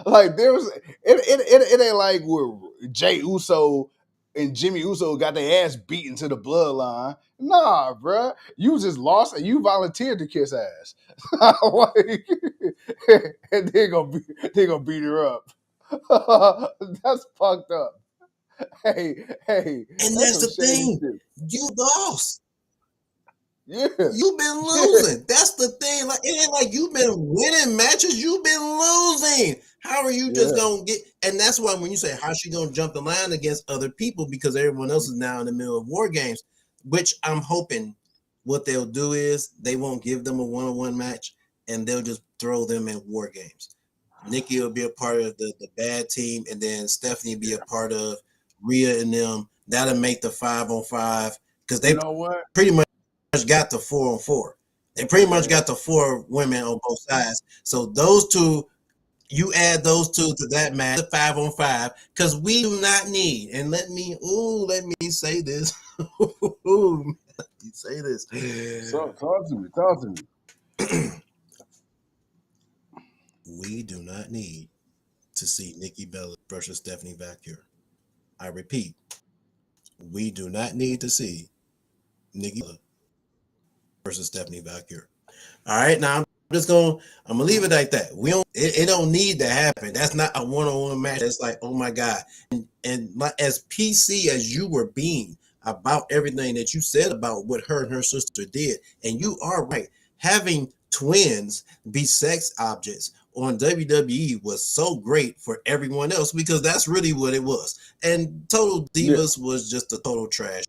C: like there was it ain't like where Jay Uso and Jimmy Uso got their ass beaten to the bloodline. Nah, bruh. You just lost and you volunteered to kiss ass. Like, and they're gonna beat her up. That's fucked up. Hey,
E: and that's the thing.
C: Shit.
E: You lost.
C: Yeah.
E: You've been losing. That's the thing. Like, it ain't like you've been winning matches. You've been losing. How are you just gonna get? And that's why when you say how's she gonna jump the line against other people because everyone else is now in the middle of war games, which I'm hoping what they'll do is they won't give them a one-on-one match and they'll just throw them in war games. Nikki will be a part of the bad team, and then Stephanie will be a part of Rhea and them. That'll make the 5-on-5 because they pretty much got the 4-on-4. They pretty much got the 4 women on both sides. So those two, you add those two to that match, the 5-on-5, because we do not need. And let me say this. Say this.
C: Talk to me.
E: We do not need to see Nikki Bella versus Stephanie Vaquer. I repeat, we do not need to see Nikki Bella versus Stephanie Vaquer. All right, now I'm gonna leave it like that. It don't need to happen. That's not a one-on-one match. It's like, oh my God. And as PC as you were being about everything that you said about what her and her sister did, and you are right, having twins be sex objects on WWE was so great for everyone else because that's really what it was. And Total Divas was just a total trash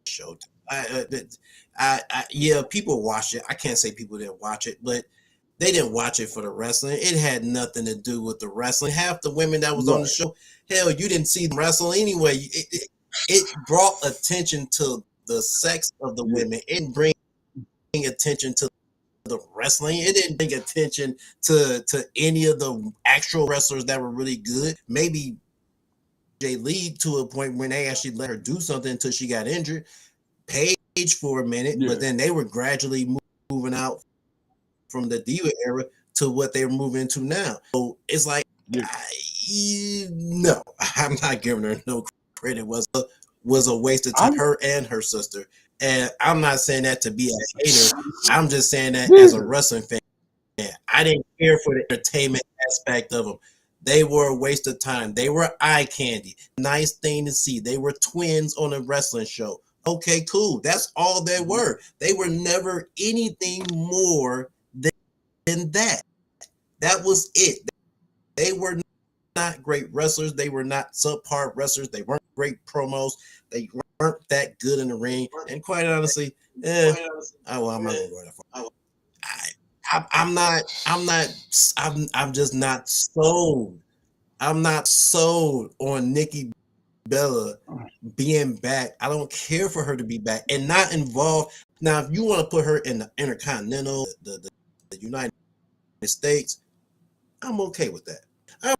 E: show. People watched it. I can't say people didn't watch it, but they didn't watch it for the wrestling. It had nothing to do with the wrestling. Half the women that was on the show, hell, you didn't see them wrestle anyway. It brought attention to the sex of the women. It didn't bring attention to the wrestling. It didn't bring attention to any of the actual wrestlers that were really good. Maybe they lead to a point when they actually let her do something until she got injured. Paige for a minute, but then they were gradually moving out from the Diva era to what they're moving into now. So it's like, no, I'm not giving her no credit. Was a waste of time, her and her sister. And I'm not saying that to be a hater. I'm just saying that as a wrestling fan. I didn't care for the entertainment aspect of them. They were a waste of time. They were eye candy. Nice thing to see. They were twins on a wrestling show. Okay, cool. That's all they were. They were never anything more than that. That was it. They were not great wrestlers. They were not subpar wrestlers. They weren't great promos. They weren't that good in the ring. And quite honestly, I'm not gonna go that far. I'm just not sold. I'm not sold on Nikki Bella being back. I don't care for her to be back and not involved. Now, if you want to put her in the Intercontinental, the United States, I'm okay with that. I'm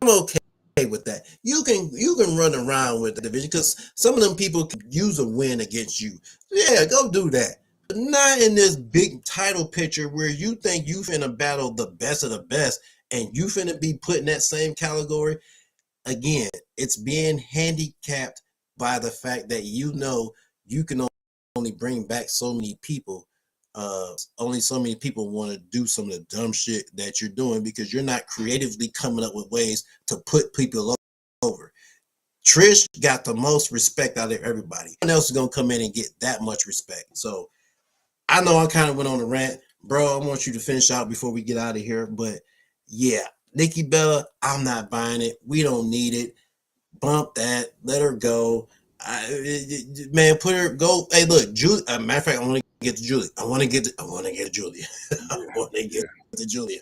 E: okay with that. You can run around with the division because some of them people can use a win against you. Yeah, go do that. But not in this big title picture where you think you finna battle the best of the best and you finna be put in that same category. Again, it's being handicapped by the fact that you can only bring back so many people. Only so many people want to do some of the dumb shit that you're doing because you're not creatively coming up with ways to put people over. Trish got the most respect out of everybody. No one else is gonna come in and get that much respect. So I know I kind of went on a rant, bro. I want you to finish out before we get out of here. But yeah, Nikki Bella, I'm not buying it. We don't need it. Bump that. Let her go. Man, put her go. Hey, look, Julie. Matter of fact, I want to get to Julie. I want to get to Julia. I want to get to Julia.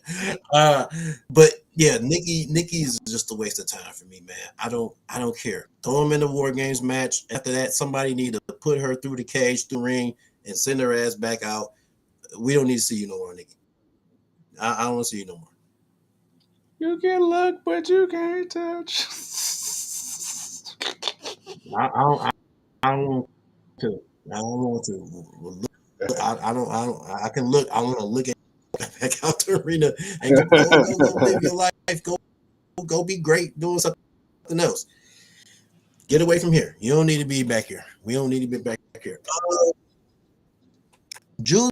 E: But yeah, Nikki's just a waste of time for me, man. I don't care. Throw him in the War Games match. After that, somebody need to put her through the cage, through the ring, and send her ass back out. We don't need to see you no more, Nikki. I don't want to see you no more.
C: You can look, but you can't touch.
E: I don't want to. I don't want to. I can look. I want to look at back out the arena and go live your life. Go be great doing something else. Get away from here. You don't need to be back here. We don't need to be back here. Julia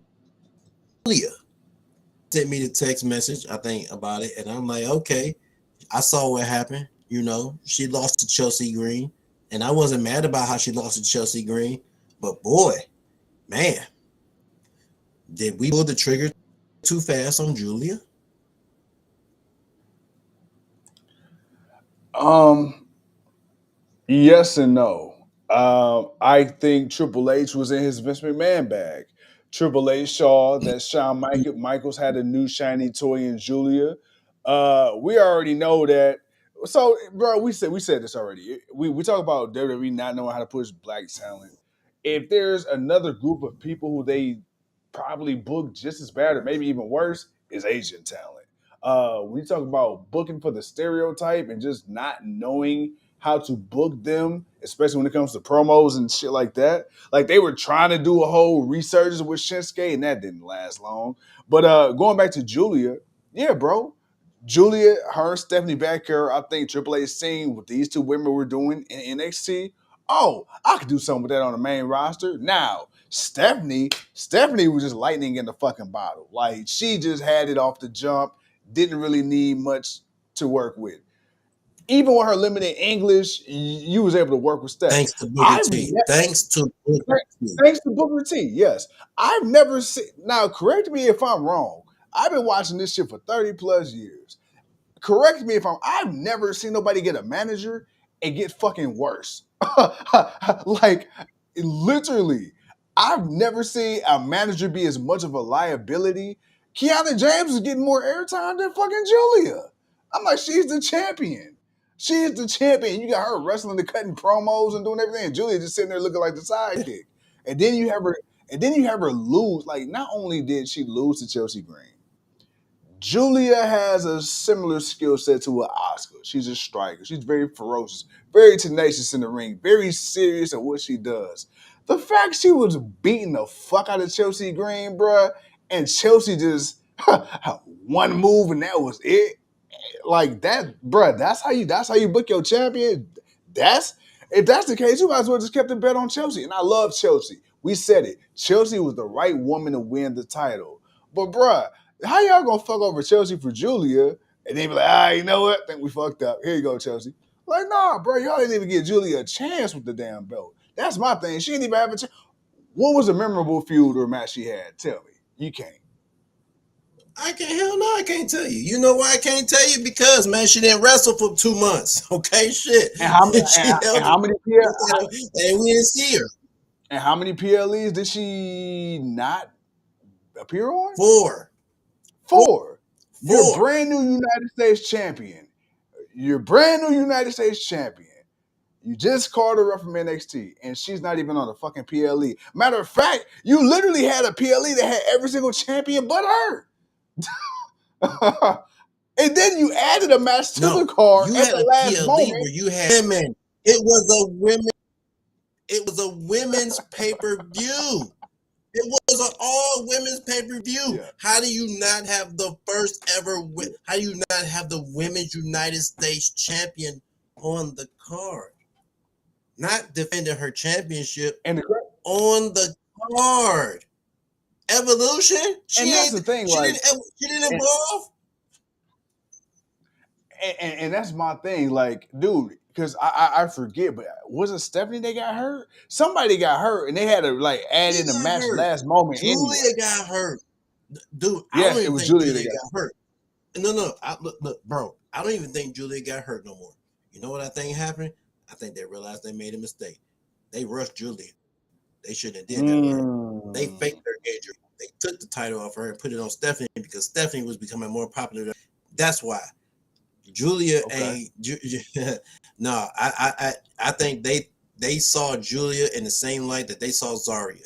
E: sent me the text message, I think, about it, and I'm like, okay, I saw what happened. She lost to Chelsea Green, and I wasn't mad about how she lost to Chelsea Green, but boy, man, did we pull the trigger too fast on Julia?
C: Yes and no. I think Triple H was in his Vince McMahon bag. Triple H saw that Shawn Michaels had a new shiny toy in Julia. We already know that. So, bro, we said this already. We talk about WWE not knowing how to push black talent. If there's another group of people who they probably book just as bad or maybe even worse, is Asian talent. When you talk about booking for the stereotype and just not knowing how to book them, especially when it comes to promos and shit like that. Like they were trying to do a whole resurgence with Shinsuke, and that didn't last long. But going back to Julia, yeah, bro. Julia, her, Stephanie Vaquer, I think Triple H seen what these two women were doing in NXT. Oh, I could do something with that on the main roster. Now, Stephanie was just lightning in the fucking bottle. Like she just had it off the jump, didn't really need much to work with. Even with her limited English, you was able to work with Steph.
E: Thanks to Booker T. Thanks to
C: Booker T. Yes, I've never seen. Now, correct me if I'm wrong. I've been watching this shit for 30 plus years. Correct me if I've never seen nobody get a manager and get fucking worse. Like literally, I've never seen a manager be as much of a liability. Kiana James is getting more airtime than fucking Julia. I'm like, she's the champion. She is the champion. You got her wrestling and cutting promos and doing everything. And Julia just sitting there looking like the sidekick. And then you have her lose. Like, not only did she lose to Chelsea Green, Julia has a similar skill set to an Oscar. She's a striker. She's very ferocious, very tenacious in the ring, very serious at what she does. The fact she was beating the fuck out of Chelsea Green, bruh, and Chelsea just one move and that was it. Like that, bruh, that's how you book your champion. If that's the case, you might as well just kept the bet on Chelsea. And I love Chelsea. We said it. Chelsea was the right woman to win the title. But bruh, how y'all gonna fuck over Chelsea for Julia and then be like, you know what? I think we fucked up. Here you go, Chelsea. Like, nah, bro, y'all didn't even give Julia a chance with the damn belt. That's my thing. She didn't even have a chance. What was a memorable feud or match she had? Tell me. You can't.
E: I can't. Hell no, I can't tell you. You know why I can't tell you? Because man, she didn't wrestle for 2 months. Okay, shit.
C: And how many?
E: She held
C: And how many PL,
E: and we didn't see her.
C: And how many PLEs did she not appear on?
E: 4.
C: You're brand new United States champion. You just called her up from NXT, and she's not even on a fucking PLE. Matter of fact, you literally had a PLE that had every single champion but her. And then you added a match to the card at the last moment.
E: Where you had women. It was a women's pay-per-view. It was an all women's pay-per-view. Yeah. How do you not have the first ever? How do you not have the Women's United States champion on the card? Not defending her championship on the card. Evolution.
C: And that's the thing.
E: She didn't evolve.
C: And that's my thing. Like, dude, because I forget, but wasn't Stephanie that got hurt? Somebody got hurt, and they had to like add in the match last moment.
E: Julia got hurt, dude.
C: Yes, it was Julia that got
E: hurt. No, look, bro. I don't even think Julia got hurt no more. You know what I think happened? I think they realized they made a mistake. They rushed Julia. They shouldn't have did that. They faked their injury. They took the title off her and put it on Stephanie because Stephanie was becoming more popular. That's why. Julia ain't. No, I think they saw Julia in the same light that they saw Zarya.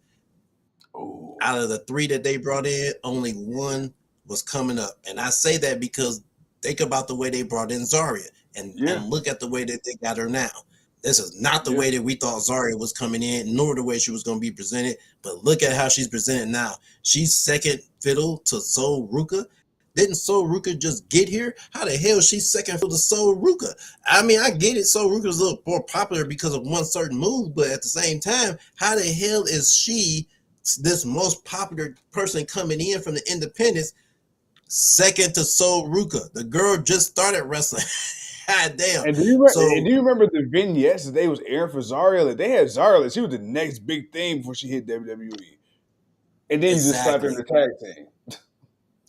E: Ooh. Out of the 3 that they brought in, only 1 was coming up, and I say that because think about the way they brought in Zarya, and look at the way that they got her now. This is not the way that we thought Zarya was coming in, nor the way she was going to be presented. But look at how she's presented now. She's second fiddle to Sol Ruka. Didn't Sol Ruka just get here? How the hell is she second fiddle to Sol Ruka? I mean, I get it. Sol Ruka's a little more popular because of one certain move, but at the same time, how the hell is she this most popular person coming in from the independents second to Sol Ruka? The girl just started wrestling. God damn.
C: And do you remember the vignettes that they was airing for Zarya? Like, they had Zarya, like, she was the next big thing before she hit WWE. And then you just slapped her in the tag team.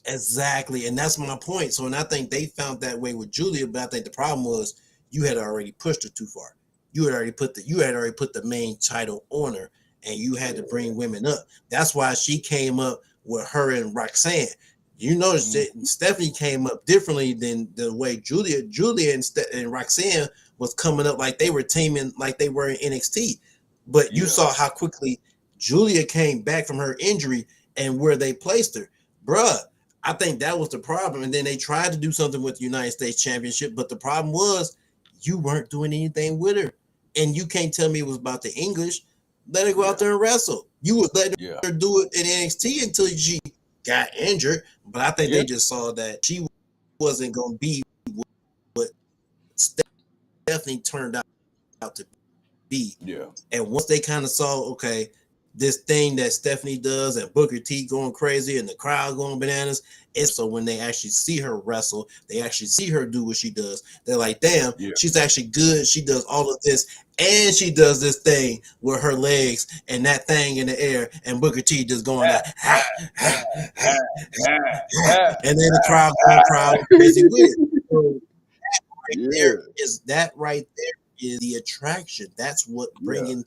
E: Exactly. And that's my point. So, and I think they found that way with Julia, but I think the problem was you had already pushed her too far. You had already put the main title on her, and you had to bring women up. That's why she came up with her and Roxanne. You notice that Stephanie came up differently than the way Julia and Roxanne was coming up, like they were teaming like they were in NXT. But you saw how quickly Julia came back from her injury and where they placed her. Bruh, I think that was the problem. And then they tried to do something with the United States Championship, but the problem was you weren't doing anything with her. And you can't tell me it was about the English. Let her go out there and wrestle. You would let her do it in NXT until she got injured, but I think they just saw that she wasn't going to be what Stephanie turned out to be. Yeah. And once they kind of saw, okay, this thing that Stephanie does and Booker T going crazy and the crowd going bananas, it's so when they actually see her wrestle, they actually see her do what she does. They're like, damn, she's actually good. She does all of this, and she does this thing with her legs and that thing in the air, and Booker T just going like, and then the crowd going crazy with it. So that right there is the attraction. That's what bringing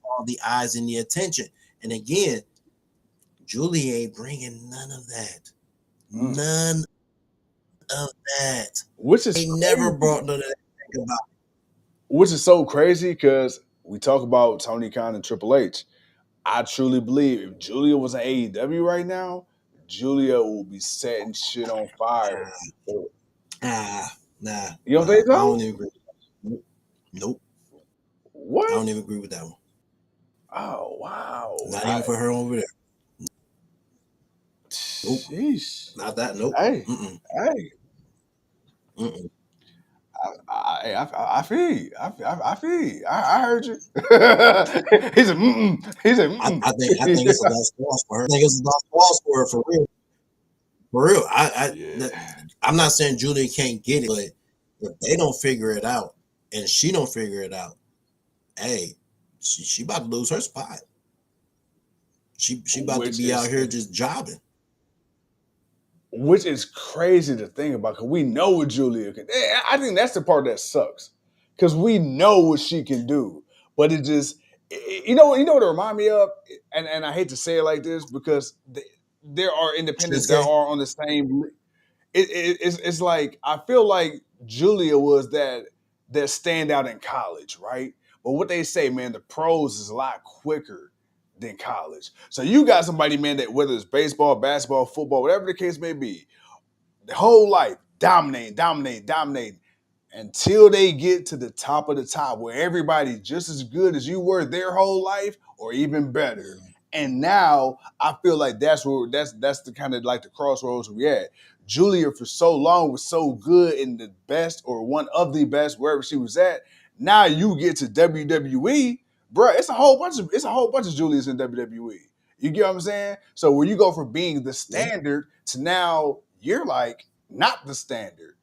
E: all the eyes and the attention. And again, Julie ain't bringing none of that. None of that.
C: Which is
E: never brought none of that about.
C: Which is so crazy because we talk about Tony Khan and Triple H. I truly believe if Julia was in AEW right now, Julia will be setting shit on fire.
E: Nah.
C: You don't think so?
E: I don't even agree. Nope.
C: What?
E: I don't even agree with that one.
C: Oh, wow.
E: Not even for her over there. Nope.
C: Jeez.
E: Not that. Nope.
C: Hey.
E: Hey.
C: I feel you. I feel you. I heard you. He said, He said,
E: I think it's a lost cause for her. I think it's a lost cause for her, for real. For real. I'm not saying Julia can't get it, but if they don't figure it out and she don't figure it out, hey, she about to lose her spot. She about to be out here just jobbing.
C: which is crazy to think about because we know what Julia can. I think that's the part that sucks because we know what she can do, but it just, you know what it remind me of, and I hate to say it like this because there are independents that
E: Shinsuke?
C: are on the same. It's like I feel like Julia was that standout in college, right? But what they say, man, the pros is a lot quicker than college. So you got somebody, man, that whether it's baseball, basketball, football, whatever the case may be, the whole life dominating until they get to the top of the top where everybody's just as good as you were their whole life or even better. And now I feel like that's the kind of like the crossroads we at. Julia for so long was so good in the best or one of the best wherever she was at. Now you get to WWE, bro. It's a whole bunch of Julias in WWE. You get what I'm saying? So when you go from being the standard to now you're like not the standard.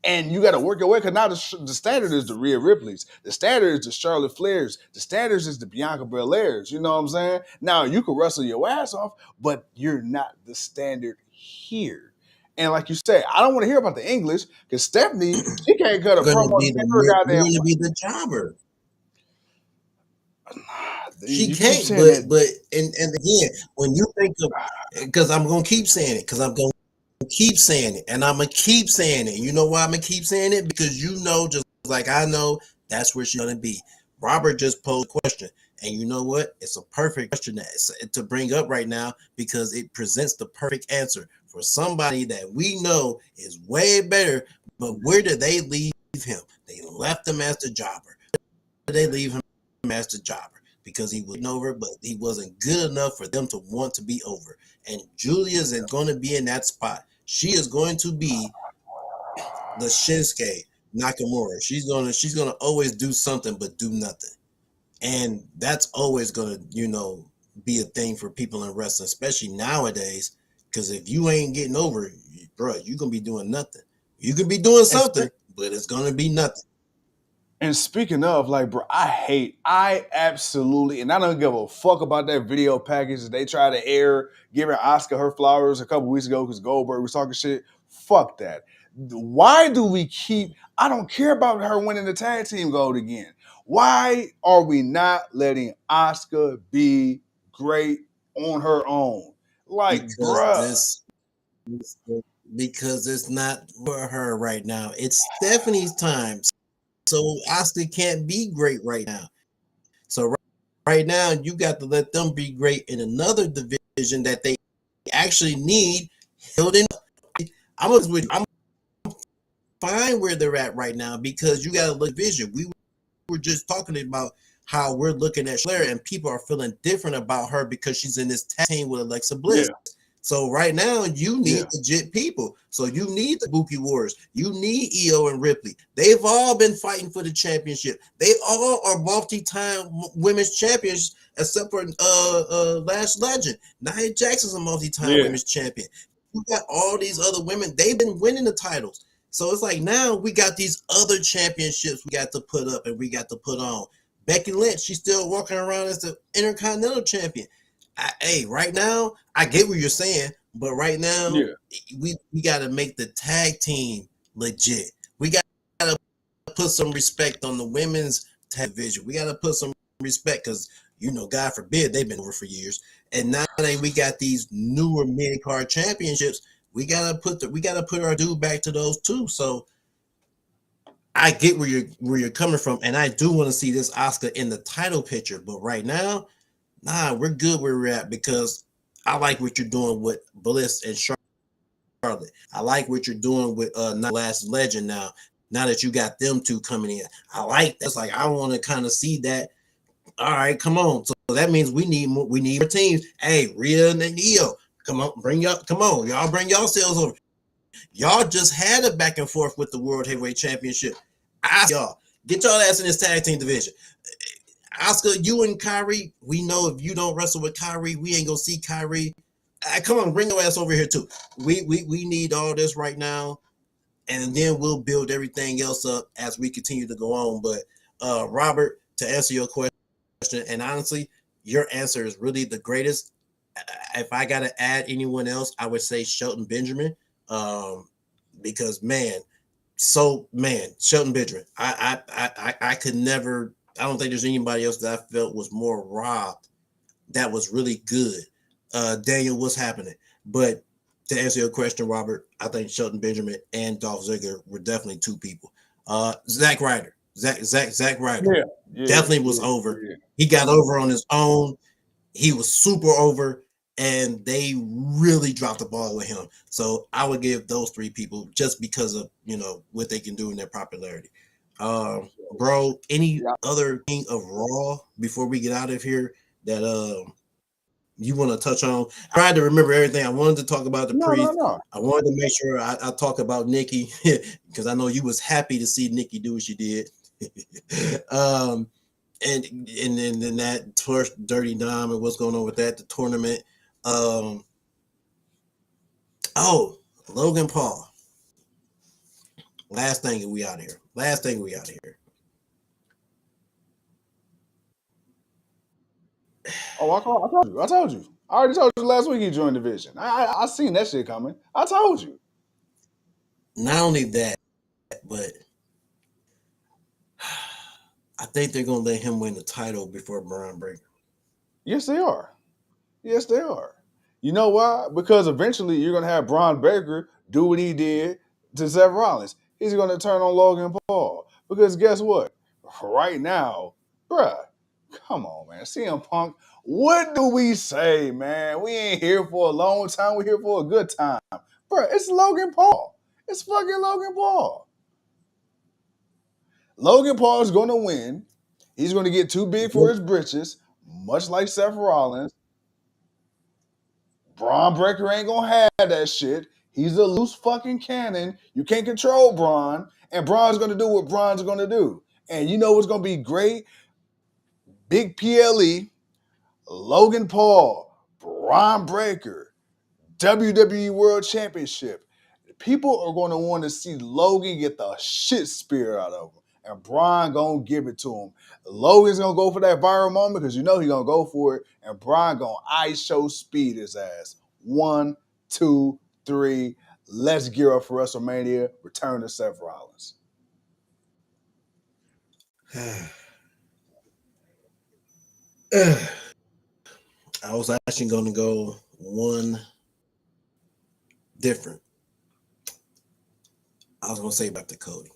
C: And you got to work your way because now the standard is the Rhea Ripley's. The standard is the Charlotte Flairs. The standard is the Bianca Belairs. You know what I'm saying? Now, you can wrestle your ass off, but you're not the standard here. And like you said, I don't want to hear about the English because Stephanie, she can't cut a
E: You're
C: promo
E: gonna be
C: to her
E: you're
C: goddamn.
E: gonna be the jobber. She
C: You keep
E: can't,
C: saying that.
E: but and again, when you think of, because I'm gonna keep saying it, because I'm gonna keep saying it, and I'm gonna keep saying it. You know why I'm gonna keep saying it? Because you know, just like I know, that's where she's gonna be. Robert just posed a question, and you know what? It's a perfect question to bring up right now because it presents the perfect answer for somebody that we know is way better. But where did they leave him? They left him as the jobber. Where did they leave him as the jobber? Because he was over, but he wasn't good enough for them to want to be over. And Julia is going to be in that spot. She is going to be the Shinsuke Nakamura. She's gonna always do something but do nothing. And that's always gonna, be a thing for people in wrestling, especially nowadays. Because if you ain't getting over, bro, you're gonna be doing nothing. You could be doing something, but it's gonna be nothing.
C: And speaking of, like, bro, I absolutely, and I don't give a fuck about that video package that they try to air, giving Asuka her flowers a couple weeks ago because Goldberg was talking shit. Fuck that. Why do we I don't care about her winning the tag team gold again. Why are we not letting Asuka be great on her own? Like, bruh.
E: Because it's not for her right now. It's Stephanie's time. So Asuka can't be great right now. So right now, you got to let them be great in another division that they actually need. I'm fine where they're at right now because you got to look at vision. We were just talking about how we're looking at Flair and people are feeling different about her because she's in this tag team with Alexa Bliss. Yeah. So right now, you need legit people. So you need the Kabuki Warriors. You need Io and Ripley. They've all been fighting for the championship. They all are multi-time women's champions, except for Last Legend. Nia Jackson's a multi-time women's champion. You got all these other women. They've been winning the titles. So it's like now we got these other championships we got to put up and we got to put on. Becky Lynch, she's still walking around as the Intercontinental Champion. Hey, right now, I get what you're saying, but right now, we got to make the tag team legit. We got to put some respect on the women's tag division. We got to put some respect because, God forbid, they've been over for years. And now that we got these newer mid-card championships, we gotta put our due back to those two. So I get where you're coming from, and I do want to see this Asuka in the title picture, but right now, nah, we're good where we're at because I like what you're doing with Bliss and Charlotte. I like what you're doing with Last Legend now that you got them two coming in. I like that. It's like I want to kind of see that. All right, come on. So that means we need more teams. Hey, Rhea and Io, come on, y'all bring yourselves over. Y'all just had a back and forth with the World Heavyweight Championship. Y'all get y'all ass in this tag team division. Asuka, you and Kyrie, we know if you don't wrestle with Kyrie, we ain't gonna see Kyrie. Come on, bring your ass over here too. We need all this right now, and then we'll build everything else up as we continue to go on. But Robert, to answer your question, and honestly, your answer is really the greatest. If I gotta add anyone else, I would say Shelton Benjamin. Because Shelton Benjamin, I could never. I don't think there's anybody else that I felt was more robbed. That was really good. Daniel, what's happening? But to answer your question, Robert, I think Shelton Benjamin and Dolph Ziggler were definitely two people. Zack Ryder, Zack Ryder, definitely was over.
C: Yeah.
E: He got over on his own. He was super over, and they really dropped the ball with him. So I would give those three people just because of what they can do in their popularity. Bro, any other thing of Raw before we get out of here that you want to touch on? I tried to remember everything. I wanted to talk about the priest.
C: No.
E: I wanted to make sure I talk about Nikki because I know you was happy to see Nikki do what she did. And then that first Dirty Dom and what's going on with that, the tournament. Logan Paul. Last thing we out here.
C: Oh, I told you. I already told you last week he joined Division. I seen that shit coming. I told you.
E: Not only that, but I think they're gonna let him win the title before Braun Breaker.
C: Yes, they are. You know why? Because eventually you're gonna have Braun Breaker do what he did to Seth Rollins. He's gonna turn on Logan Paul. Because guess what? Right now, bruh, come on, man. CM Punk, what do we say, man? We ain't here for a long time. We're here for a good time. Bruh, it's Logan Paul. It's fucking Logan Paul. Logan Paul is going to win. He's going to get too big for his britches, much like Seth Rollins. Braun Breaker ain't going to have that shit. He's a loose fucking cannon. You can't control Braun, and Braun's going to do what Braun's going to do. And you know what's going to be great? Big PLE, Logan Paul, Braun Breaker, WWE World Championship. People are going to want to see Logan get the shit spear out of him. And Braun going to give it to him. Logan's going to go for that viral moment because you know he's going to go for it. And Braun going to ice show speed his ass. 1, 2, 3. Let's gear up for WrestleMania. Return to Seth Rollins.
E: I was actually going to go one different. I was going to say about the Cody.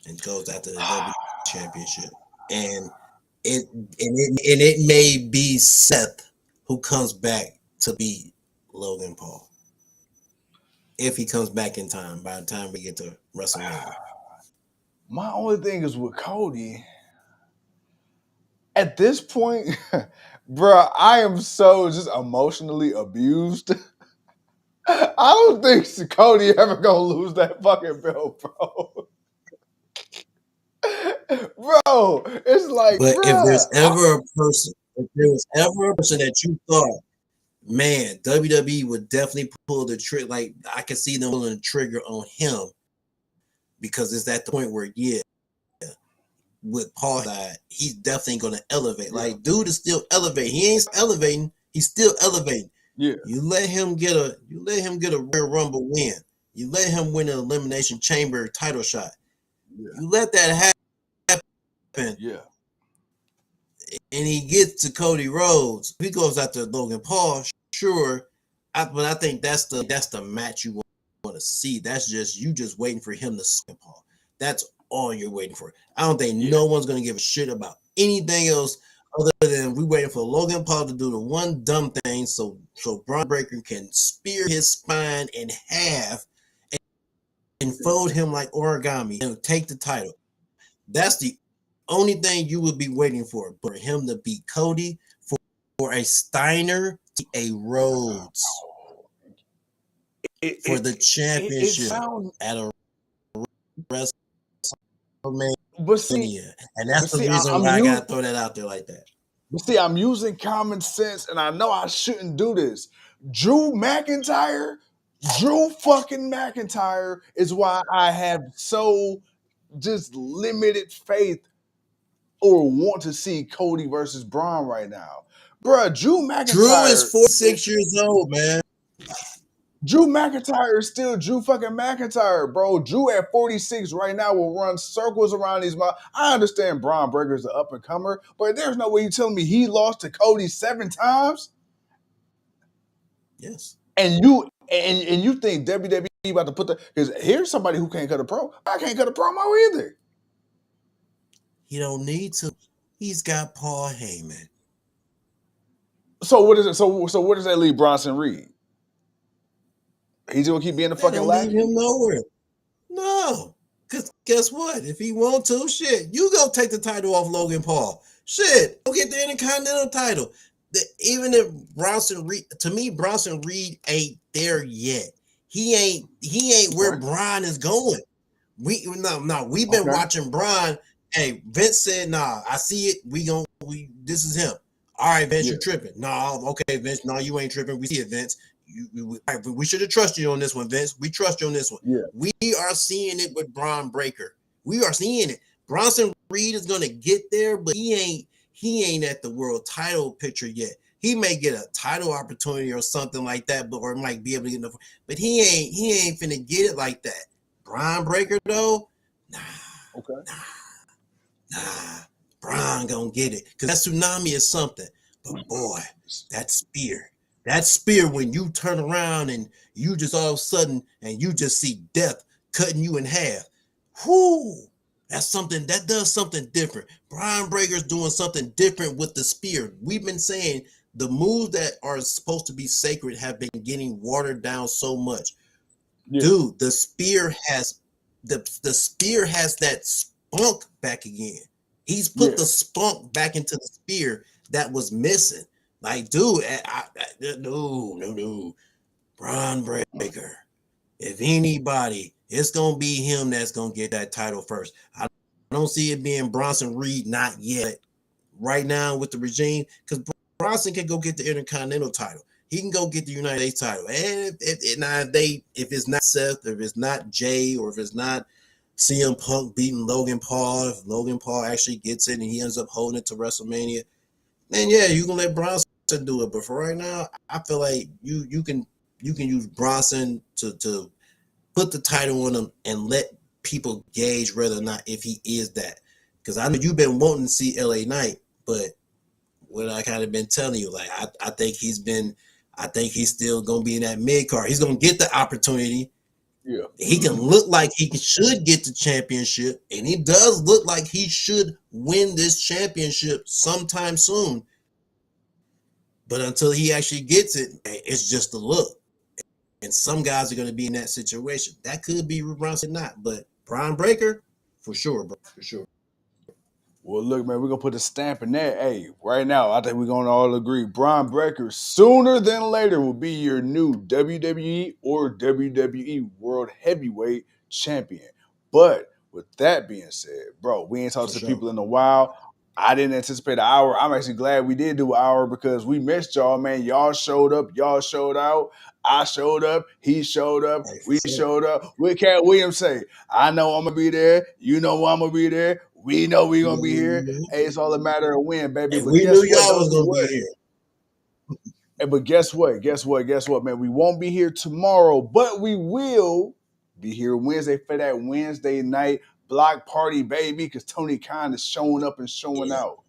E: And goes after the W Championship. And it may be Seth who comes back to beat Logan Paul. If he comes back in time, by the time we get to WrestleMania.
C: My only thing is with Cody, at this point, bro, I am so just emotionally abused. I don't think Cody ever gonna lose that fucking belt, bro. Bro, it's like,
E: but
C: bruh,
E: if there's ever a person that you thought, man, WWE would definitely pull the trigger, like I can see them pulling the trigger on him because it's at the point where, with Paul side, he's definitely gonna elevate. Like, dude is still elevating. He ain't elevating, he's still elevating.
C: Yeah.
E: You let him get a Royal Rumble win. You let him win an Elimination Chamber title shot.
C: Yeah.
E: You let that happen.
C: Yeah.
E: And he gets to Cody Rhodes. He goes after Logan Paul, sure. But I think that's the match you want to see. That's just waiting for him to see Paul. That's all you're waiting for. I don't think no one's gonna give a shit about anything else other than we waiting for Logan Paul to do the one dumb thing so Braun Breaker can spear his spine in half and fold him like origami and take the title. That's the only thing you would be waiting for him to beat Cody, for a Steiner to a Rhodes for the championship at a WrestleMania. And that's the reason why I gotta throw that out there like that.
C: But see, I'm using common sense, and I know I shouldn't do this. Drew fucking McIntyre is why I have so just limited faith or want to see Cody versus Braun right now. Bruh, Drew McIntyre.
E: Drew is 46 years old, man.
C: Drew McIntyre is still Drew fucking McIntyre, bro. Drew at 46 right now will run circles around these mouths. I understand Braun Breaker's an up and comer, but there's no way you telling me he lost to Cody 7 times.
E: Yes.
C: And you think WWE about to put the, because here's somebody who can't cut a pro. I can't cut a promo either.
E: He don't need to. He's got Paul Heyman.
C: So what is it? So where does that leave Bronson Reed? He's gonna keep being the fucking lackey?
E: Leave him nowhere. No. Because guess what? If he want to, shit, you go take the title off Logan Paul. Shit, go get the Intercontinental title. Even if Bronson Reed, to me, Bronson Reed ain't there yet. He ain't where Braun is going. We've been watching Braun. Hey, Vince said, nah, I see it. This is him. All right, Vince, you tripping. No, okay, Vince, no, you ain't tripping. We see it, Vince. We should have trusted you on this one, Vince. We trust you on this one.
C: Yeah.
E: We are seeing it with Braun Breaker. We are seeing it. Bronson Reed is gonna get there, but he ain't at the world title picture yet. He may get a title opportunity or something like that, or might be able to get but he ain't finna get it like that. Braun Breaker though, nah. Braun gonna get it because that tsunami is something. But boy, that spear when you turn around and you just all of a sudden and you just see death cutting you in half. Whoo! That's something that does something different. Braun Breaker's doing something different with the spear. We've been saying the moves that are supposed to be sacred have been getting watered down so much. Yeah. Dude, the spear has that spunk back again. He's put the spunk back into the spear that was missing. Like, dude, no. Braun Breaker. If anybody, it's going to be him that's going to get that title first. I don't see it being Bronson Reed, not yet. Right now with the regime, because Bronson can go get the Intercontinental title. He can go get the United States title. And if it's not Seth, if it's not Jay, or if it's not CM Punk beating Logan Paul, if Logan Paul actually gets it and he ends up holding it to WrestleMania, then yeah, you can let Bronson do it. But for right now, I feel like you can use Bronson to put the title on him and let people gauge whether or not if he is that. Because I know you've been wanting to see LA Knight, but what I kind of been telling you, like I think he's still gonna be in that mid card. He's gonna get the opportunity. Yeah, he can look like he should get the championship, and he does look like he should win this championship sometime soon. But until he actually gets it, it's just a look. And some guys are going to be in that situation. That could be Bronson, not, but Braun Breaker, for sure, bro, for sure.
C: Well, look, man, we're going to put a stamp in there. Hey, right now, I think we're going to all agree. Braun Breaker, sooner than later, will be your new WWE or WWE World Heavyweight Champion. But with that being said, bro, we ain't talked to people in a while. I didn't anticipate an hour. I'm actually glad we did do an hour because we missed y'all, man. Y'all showed up. Y'all showed out. I showed up. He showed up. We showed up. What Cat Williams say? I know I'm going to be there. You know I'm going to be there. We know we're going to be here. Hey, it's all a matter of when, baby.
E: But we knew y'all was going to be here.
C: Hey, but guess what, man? We won't be here tomorrow, but we will be here Wednesday for that Wednesday night block party, baby, because Tony Khan is showing up and showing out.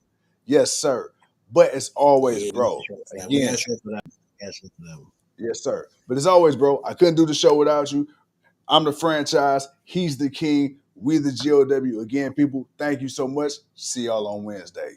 C: Yes, sir. But as always, bro. Again, yes, sir. But as always, bro, I couldn't do the show without you. I'm the franchise. He's the king. We the GOW. Again, people, thank you so much. See y'all on Wednesday.